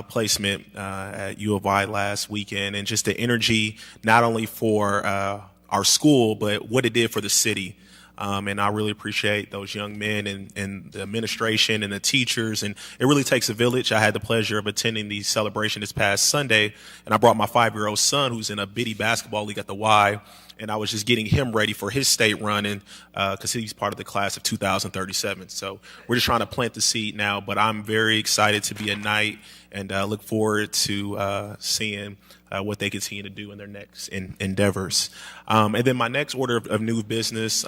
placement at U of I last weekend. And just the energy, not only for our school, but what it did for the city. And I really appreciate those young men and the administration and the teachers. And it really takes a village. I had the pleasure of attending the celebration this past Sunday, and I brought my 5-year-old son who's in a bitty basketball league at the Y, and I was just getting him ready for his state run, and because he's part of the class of 2037. So we're just trying to plant the seed now, but I'm very excited to be a Knight and look forward to seeing what they continue to do in their next endeavors. And then my next order of new business,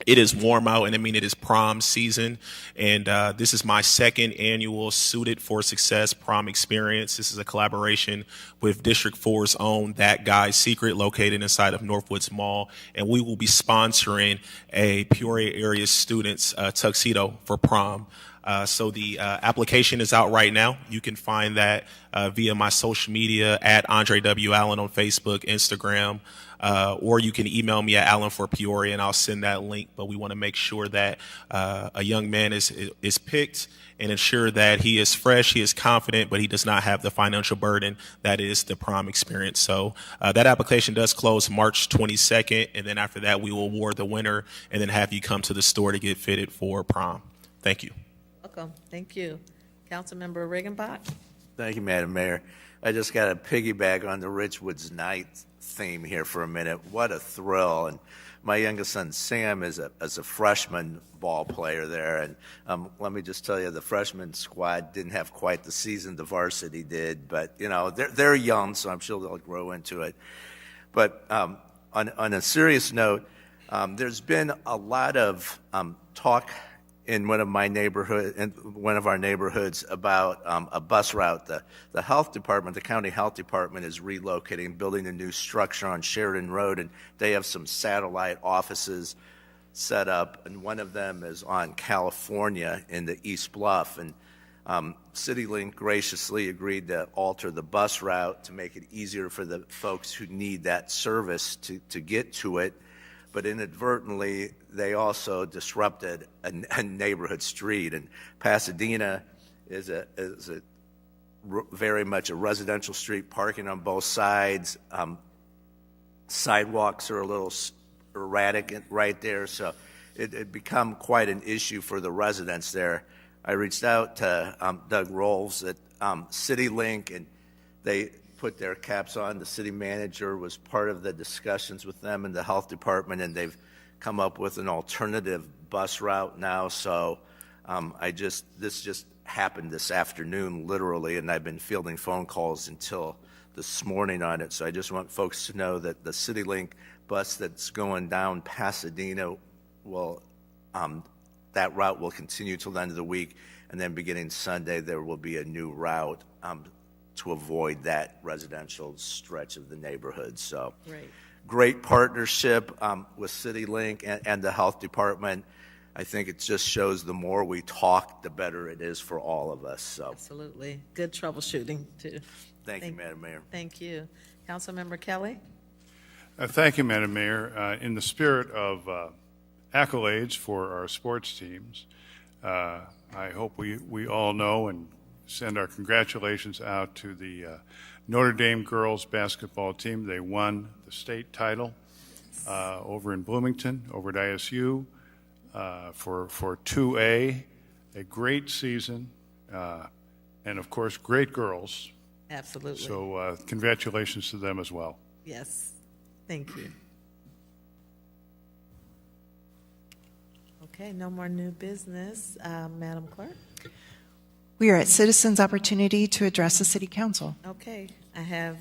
it is warm out, and I mean it is prom season, and this is my 2nd annual Suited for Success prom experience. This is a collaboration with District 4's own That Guy's Secret, located inside of Northwoods Mall, and we will be sponsoring a Peoria area students' tuxedo for prom. So the application is out right now. You can find that via my social media at Andre W. Allen on Facebook, Instagram, or you can email me at Allen for Peoria, and I'll send that link. But we want to make sure that a young man is picked and ensure that he is fresh, he is confident, but he does not have the financial burden that is the prom experience. So that application does close March 22nd, and then after that we will award the winner and then have you come to the store to get fitted for prom. Thank you. Welcome. Thank you. Councilmember Riggenbach? Thank you, Madam Mayor. I just got to piggyback on the Richwoods Night theme here for a minute. What a thrill. And my youngest son, Sam, is a freshman ball player there. And let me just tell you, the freshman squad didn't have quite the season the varsity did. But, you know, they're young, so I'm sure they'll grow into it. But on a serious note, there's been a lot of talk in one of our neighborhoods about a bus route. The health department, the county health department, is relocating, building a new structure on Sheridan Road, and they have some satellite offices set up, and one of them is on California in the East Bluff. And CityLink graciously agreed to alter the bus route to make it easier for the folks who need that service to get to it. But inadvertently, they also disrupted a neighborhood street. And Pasadena is very much a residential street, parking on both sides. Sidewalks are a little erratic right there, so it become quite an issue for the residents there. I reached out to Doug Rolls at CityLink, and they put their caps on. The city manager was part of the discussions with them in the health department, and they've come up with an alternative bus route now. So this just happened this afternoon, literally, and I've been fielding phone calls until this morning on it. So I just want folks to know that the CityLink bus that's going down Pasadena will that route will continue till the end of the week, and then beginning Sunday there will be a new route to avoid that residential stretch of the neighborhood. So great partnership with CityLink and the health department. I think it just shows the more we talk, the better it is for all of us. So Absolutely. Good troubleshooting, too. Thank you, Madam Mayor. Thank you. Councilmember Kelly? Thank you, Madam Mayor. In the spirit of accolades for our sports teams, I hope we all know and send our congratulations out to the Notre Dame girls basketball team. They won the state title over in Bloomington, over at ISU, for 2A. A great season, and of course, great girls. Absolutely. So congratulations to them as well. Yes. Thank you. Okay, no more new business. Madam Clerk? We are at citizens' opportunity to address the city council. Okay, I have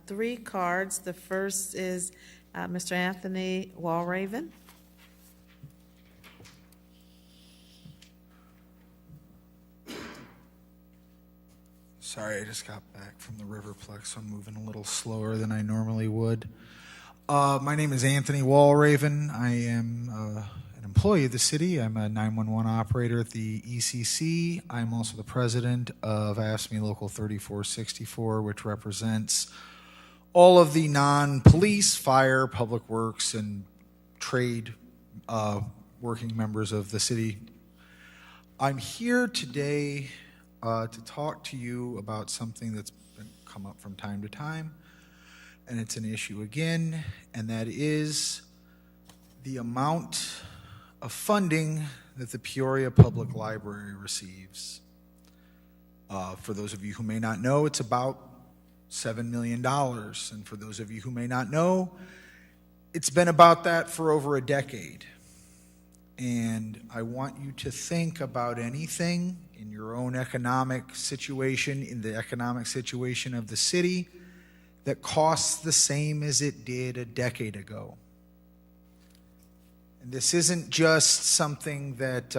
3 cards. The first is Mr. Anthony Walraven. Sorry, I just got back from the Riverplex, so I'm moving a little slower than I normally would. My name is Anthony Walraven. I am an employee of the city. I'm a 911 operator at the ECC. I'm also the president of AFSCME Local 3464, which represents all of the non-police, fire, public works, and trade working members of the city. I'm here today to talk to you about something that's come up from time to time, and it's an issue again, and that is the amount of funding that the Peoria Public Library receives. For those of you who may not know, it's about $7 million, and for those of you who may not know, it's been about that for over a decade. And I want you to think about anything in your own economic situation, in the economic situation of the city, that costs the same as it did a decade ago. And this isn't just something that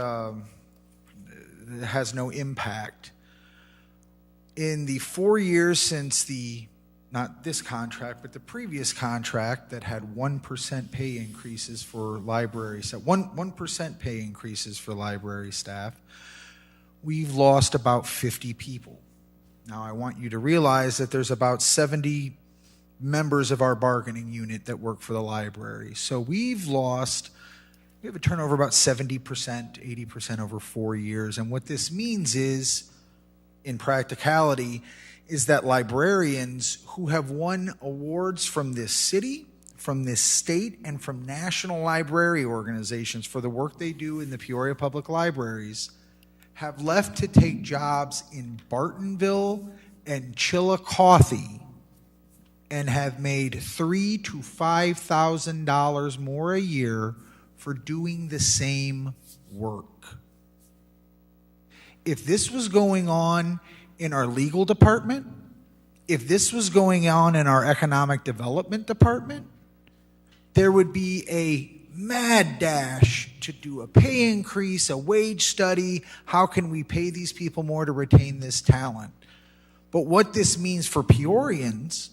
has no impact. In the 4 years since not this contract, but the previous contract that had 1% pay increases for library staff, 1% pay increases for library staff, we've lost about 50 people. Now, I want you to realize that there's about 70 members of our bargaining unit that work for the library. So we have a turnover about 70%, 80% over 4 years. And what this means is, in practicality, is that librarians who have won awards from this city, from this state, and from national library organizations for the work they do in the Peoria Public Libraries have left to take jobs in Bartonville in Chillicothe and have made $3,000 to $5,000 more a year for doing the same work. If this was going on in our legal department, if this was going on in our economic development department, there would be a mad dash to do a pay increase, a wage study. How can we pay these people more to retain this talent? But what this means for Peorians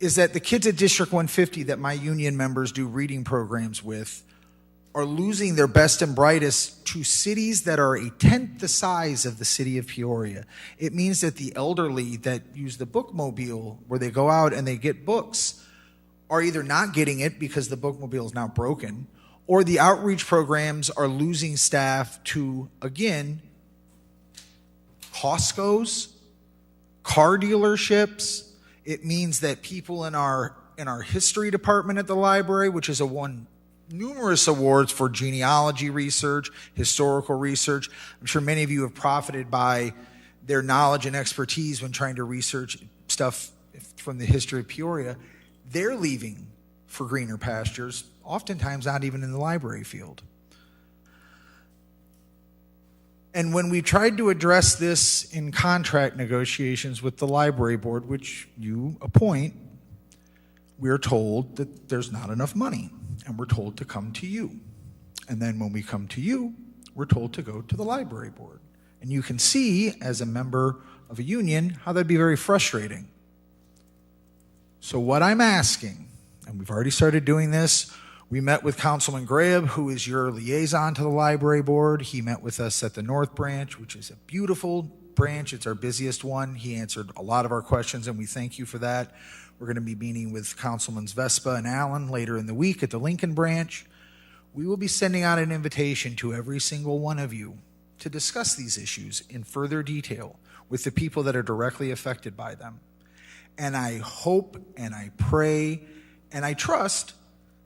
is that the kids at District 150 that my union members do reading programs with are losing their best and brightest to cities that are a tenth the size of the city of Peoria. It means that the elderly that use the bookmobile, where they go out and they get books, are either not getting it because the bookmobile is now broken, or the outreach programs are losing staff to, again, Costco's, car dealerships. It means that people in our history department at the library, which has won numerous awards for genealogy research, historical research. I'm sure many of you have profited by their knowledge and expertise when trying to research stuff from the history of Peoria. They're leaving for greener pastures, oftentimes not even in the library field. And when we tried to address this in contract negotiations with the library board, which you appoint, we're told that there's not enough money, and we're told to come to you. And then when we come to you, we're told to go to the library board. And you can see, as a member of a union, how that'd be very frustrating. So what I'm asking, and we've already started doing this, we met with Councilman Graham, who is your liaison to the library board. He met with us at the North Branch, which is a beautiful branch. It's our busiest one. He answered a lot of our questions, and we thank you for that. We're going to be meeting with Councilmans Vespa and Allen later in the week at the Lincoln Branch. We will be sending out an invitation to every single one of you to discuss these issues in further detail with the people that are directly affected by them. And I hope and I pray and I trust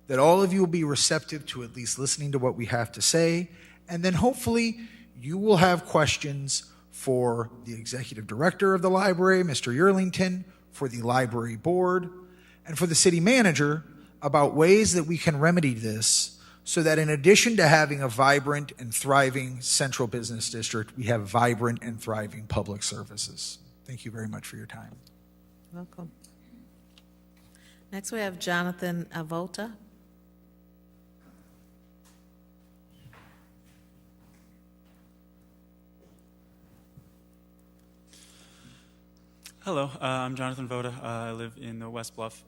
that all of you will be receptive to at least listening to what we have to say, and then hopefully you will have questions for the executive director of the library, Mr. Yearlington, for the library board, and for the city manager about ways that we can remedy this so that in addition to having a vibrant and thriving central business district, we have vibrant and thriving public services. Thank you very much for your time. Welcome. Next we have Jonathan Avota. Hello, I'm Jonathan Voda. I live in the West Bluff.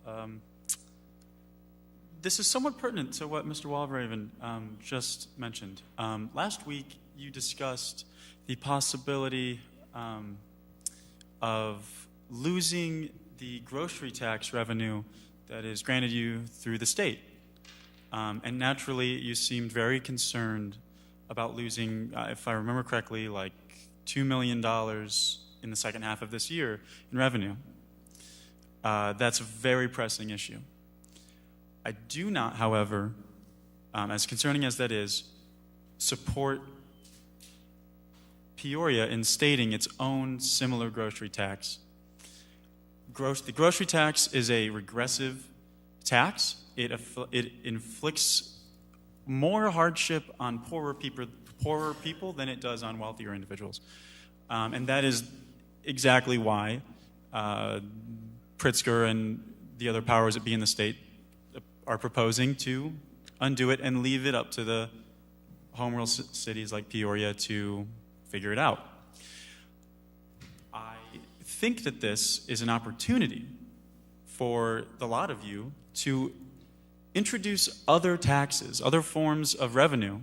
This is somewhat pertinent to what Mr. Walraven just mentioned. Last week, you discussed the possibility of losing the grocery tax revenue that is granted you through the state. And naturally, you seemed very concerned about losing, if I remember correctly, like $2 million in the second half of this year in revenue. That's a very pressing issue. I do not, however, as concerning as that is, support Peoria in stating its own similar grocery tax. The grocery tax is a regressive tax. It inflicts more hardship on poorer people than it does on wealthier individuals. And that is exactly why Pritzker and the other powers that be in the state are proposing to undo it and leave it up to the home rule cities like Peoria to figure it out. I think that this is an opportunity for the lot of you to introduce other taxes, other forms of revenue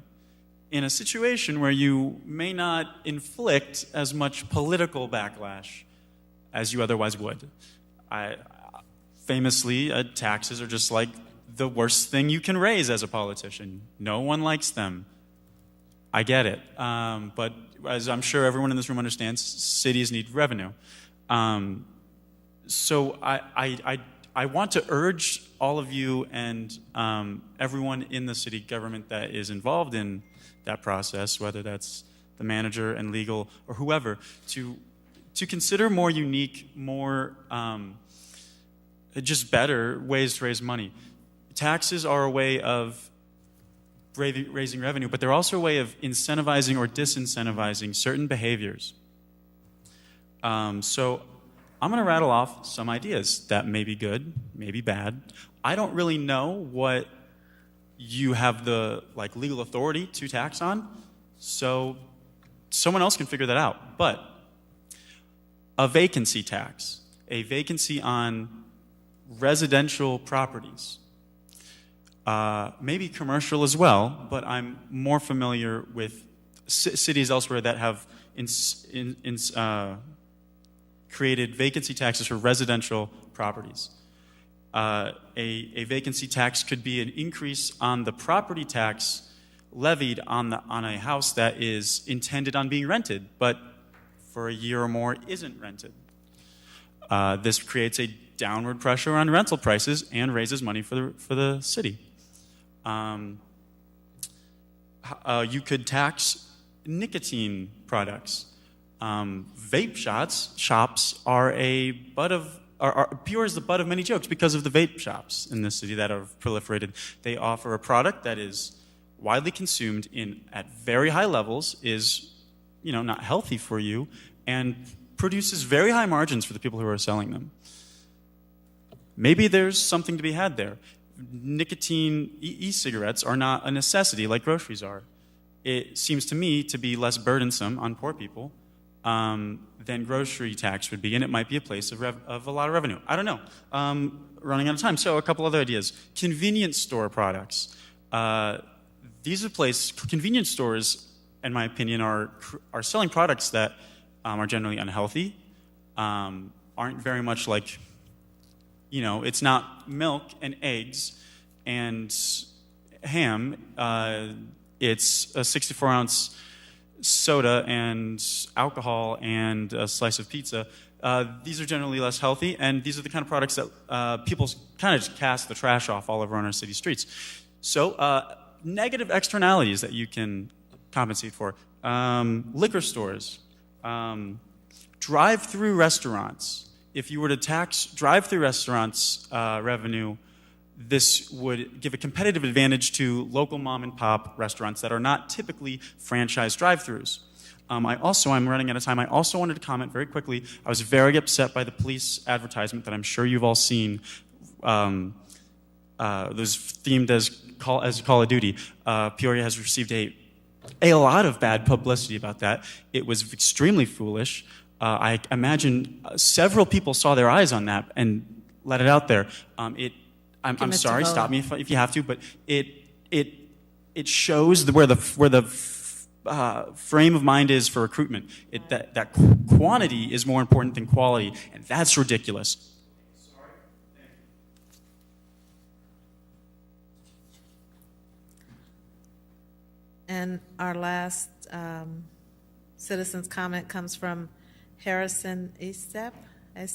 in a situation where you may not inflict as much political backlash as you otherwise would. Famously, taxes are just like the worst thing you can raise as a politician. No one likes them. I get it. But as I'm sure everyone in this room understands, cities need revenue. So I want to urge all of you and everyone in the city government that is involved in that process, whether that's the manager and legal or whoever, to to consider more unique, more just better ways to raise money. Taxes are a way of raising revenue, but they're also a way of incentivizing or disincentivizing certain behaviors. So I'm going to rattle off some ideas that may be good, may be bad. I don't really know what you have the legal authority to tax on, so someone else can figure that out. But a vacancy tax, a vacancy on residential properties, maybe commercial as well, but I'm more familiar with cities elsewhere that have created vacancy taxes for residential properties. A vacancy tax could be an increase on the property tax levied on a house that is intended on being rented, but for a year or more isn't rented. This creates a downward pressure on rental prices and raises money for the city. You could tax nicotine products. Vape shops are Peoria is the butt of many jokes because of the vape shops in the city that have proliferated. They offer a product that is widely consumed at very high levels, is not healthy for you, and produces very high margins for the people who are selling them. Maybe there's something to be had there. Nicotine e-cigarettes are not a necessity like groceries are. It seems to me to be less burdensome on poor people than grocery tax would be, and it might be a place of a lot of revenue. I don't know. Running out of time. So a couple other ideas. Convenience store products. Convenience stores, in my opinion, are selling products that are generally unhealthy, aren't very much like, it's not milk and eggs and ham. It's a 64-ounce soda and alcohol and a slice of pizza. These are generally less healthy, and these are the kind of products that people kind of just cast the trash off all over on our city streets. So negative externalities that you can compensate for. Liquor stores. Drive-through restaurants. If you were to tax drive-through restaurants' revenue, this would give a competitive advantage to local mom-and-pop restaurants that are not typically franchise drive-throughs. I'm running out of time. I also wanted to comment very quickly. I was very upset by the police advertisement that I'm sure you've all seen. It was themed as Call of Duty. Peoria has received a lot of bad publicity about that. It was extremely foolish. I imagine several people saw their eyes on that and let it out there. I'm sorry, stop me if you have to, but it shows where the frame of mind is for recruitment. That quantity is more important than quality, and that's ridiculous. And our last citizen's comment comes from Harrison Estep. You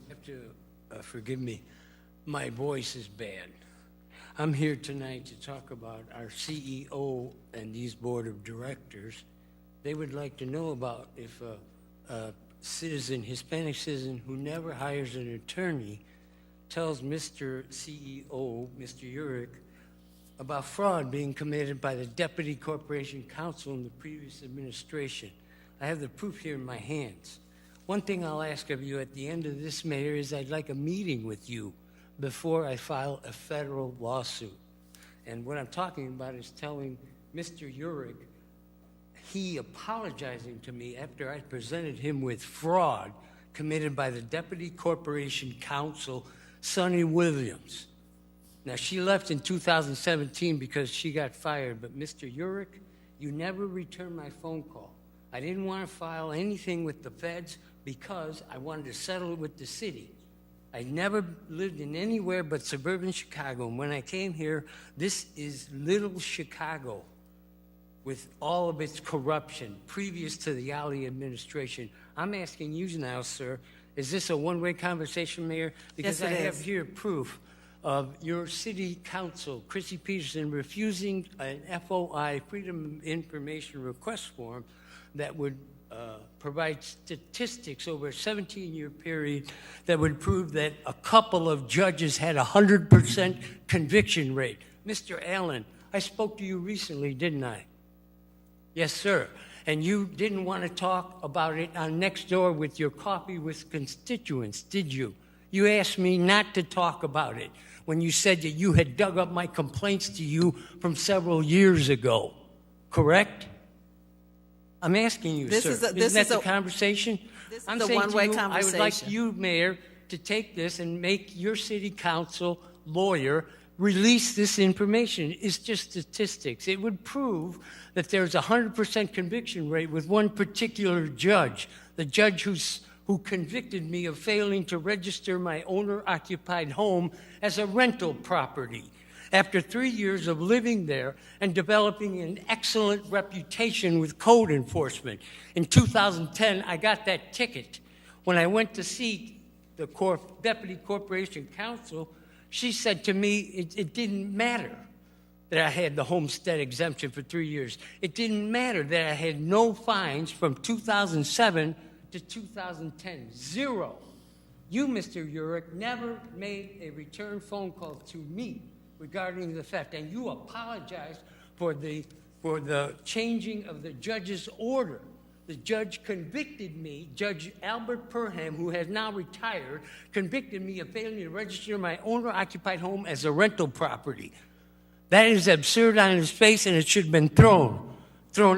have to forgive me. My voice is bad. I'm here tonight to talk about our CEO and these board of directors. They would like to know about if a Hispanic citizen who never hires an attorney tells Mr. CEO, Mr. Urick, about fraud being committed by the Deputy Corporation Counsel in the previous administration. I have the proof here in my hands. One thing I'll ask of you at the end of this, Mayor, is I'd like a meeting with you before I file a federal lawsuit. And what I'm talking about is telling Mr. Urick, he apologizing to me after I presented him with fraud committed by the Deputy Corporation Counsel, Sonny Williams. Now, she left in 2017 because she got fired, but Mr. Urick, you never returned my phone call. I didn't want to file anything with the feds because I wanted to settle it with the city. I never lived in anywhere but suburban Chicago, and when I came here, this is little Chicago with all of its corruption previous to the Ali administration. I'm asking you now, sir, is this a one-way conversation, Mayor? Because Yes, it I have is. here proof of your city council, Chrissy Peterson, refusing an FOI, Freedom of Information request form that would provide statistics over a 17-year period that would prove that a couple of judges had a 100% conviction rate. Mr. Allen, I spoke to you recently, didn't I? Yes, sir. And you didn't want to talk about it on Next Door with your coffee with constituents, did you? You asked me not to talk about it when you said that you had dug up my complaints to you from several years ago, correct? I'm asking you, sir. Isn't that the conversation? This is I'm a saying to one-way you, I would like conversation. you, Mayor, to take this and make your city council lawyer release this information. It's just statistics. It would prove that there's a 100% conviction rate with one particular judge, the judge who convicted me of failing to register my owner-occupied home as a rental property. After 3 years of living there and developing an excellent reputation with code enforcement. In 2010, I got that ticket. When I went to see the Deputy Corporation Counsel, she said to me it didn't matter that I had the homestead exemption for 3 years. It didn't matter that I had no fines from 2007 to 2010. Zero. You, Mr. Urich, never made a return phone call to me regarding the theft, and you apologized for the changing of the judge's order. The judge convicted me, Judge Albert Perham, who has now retired, convicted me of failing to register my owner-occupied home as a rental property. That is absurd on its face, and it should have been thrown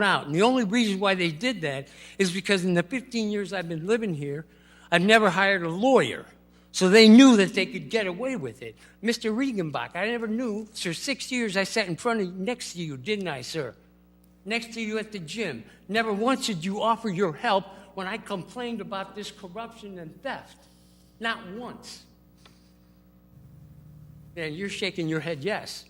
out. And the only reason why they did that is because in the 15 years I've been living here, I've never hired a lawyer. So they knew that they could get away with it. Mr. Regenbach, I never knew. For 6 years I sat in front of you, next to you, didn't I, sir? Next to you at the gym. Never once did you offer your help when I complained about this corruption and theft. Not once. And you're shaking your head yes.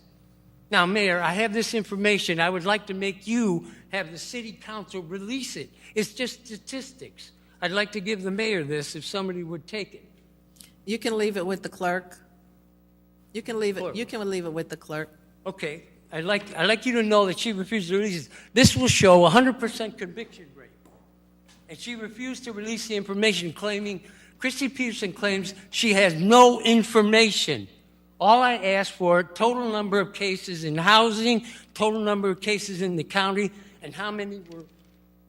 Now, Mayor, I have this information. I would like to make you have the city council release it. It's just statistics. I'd like to give the mayor this if somebody would take it. You can leave it with the clerk. You can leave it. You can leave it with the clerk. Okay. I'd like you to know that she refused to release it. This will show a 100% conviction rate. And she refused to release the information, claiming, Christy Peterson claims she has no information. All I asked for, total number of cases in housing, total number of cases in the county, and how many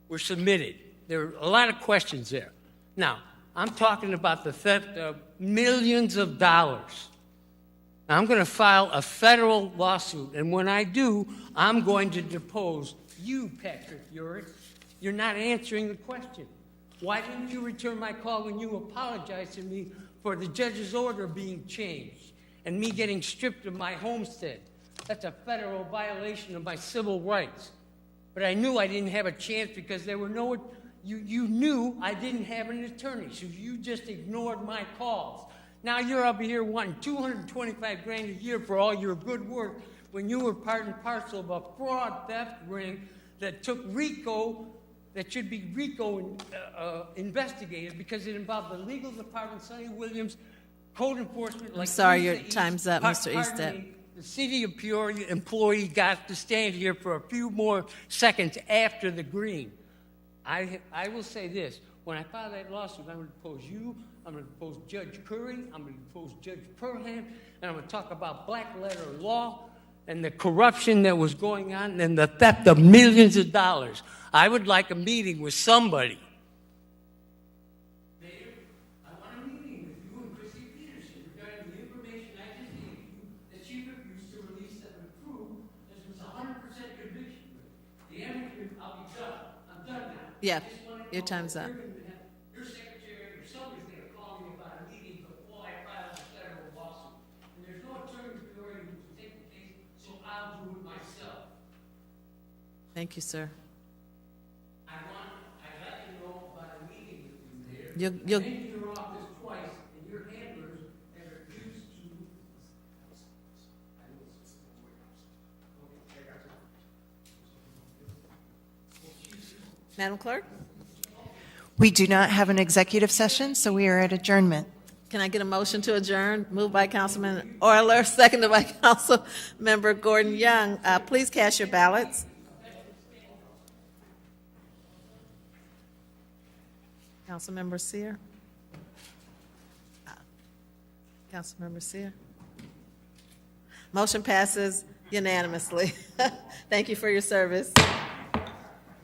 were submitted. There are a lot of questions there. Now, I'm talking about the theft of millions of dollars. Now, I'm going to file a federal lawsuit, and when I do, I'm going to depose you, Patrick Urich. You're not answering the question. Why didn't you return my call when you apologized to me for the judge's order being changed and me getting stripped of my homestead? That's a federal violation of my civil rights. But I knew I didn't have a chance because there were no... You knew I didn't have an attorney, so you just ignored my calls. Now you're up here wanting $225 grand a year for all your good work when you were part and parcel of a fraud theft ring that took RICO, that should be RICO investigated because it involved the legal department, Sonny Williams, code enforcement. I'm sorry, your time's up, Mr. Easton. The city of Peoria employee got to stand here for a few more seconds after the green. I will say this. When I file that lawsuit, I'm going to depose you, I'm going to depose Judge Curry, I'm going to depose Judge Perham, and I'm going to talk about black letter law and the corruption that was going on and the theft of millions of dollars. I would like a meeting with somebody. Mayor, I want a meeting with you and Christy Peterson regarding the information I just gave you that she refused to release that would prove this was a 100% conviction rate. The answer, I'll be done. I'm done now. Yeah, your time's up. Your secretary or somebody's going to call me about a meeting before I file a federal lawsuit. And there's no attorney in Peoria who can take the case, so I'll do it myself. Thank you, sir. I'd like to know about a meeting with you there. You've been to your office twice, and your handlers have refused to. Madam Clerk, We do not have an executive session, so we are at adjournment. can I get a motion to adjourn? Moved by Councilman Euler, seconded by Councilmember Gordon Young. Please cast your ballots. Councilmember Seer? Councilmember Seer? Motion passes unanimously. Thank you for your service.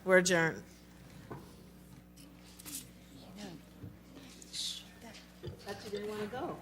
We're adjourned. Thought you didn't want to go.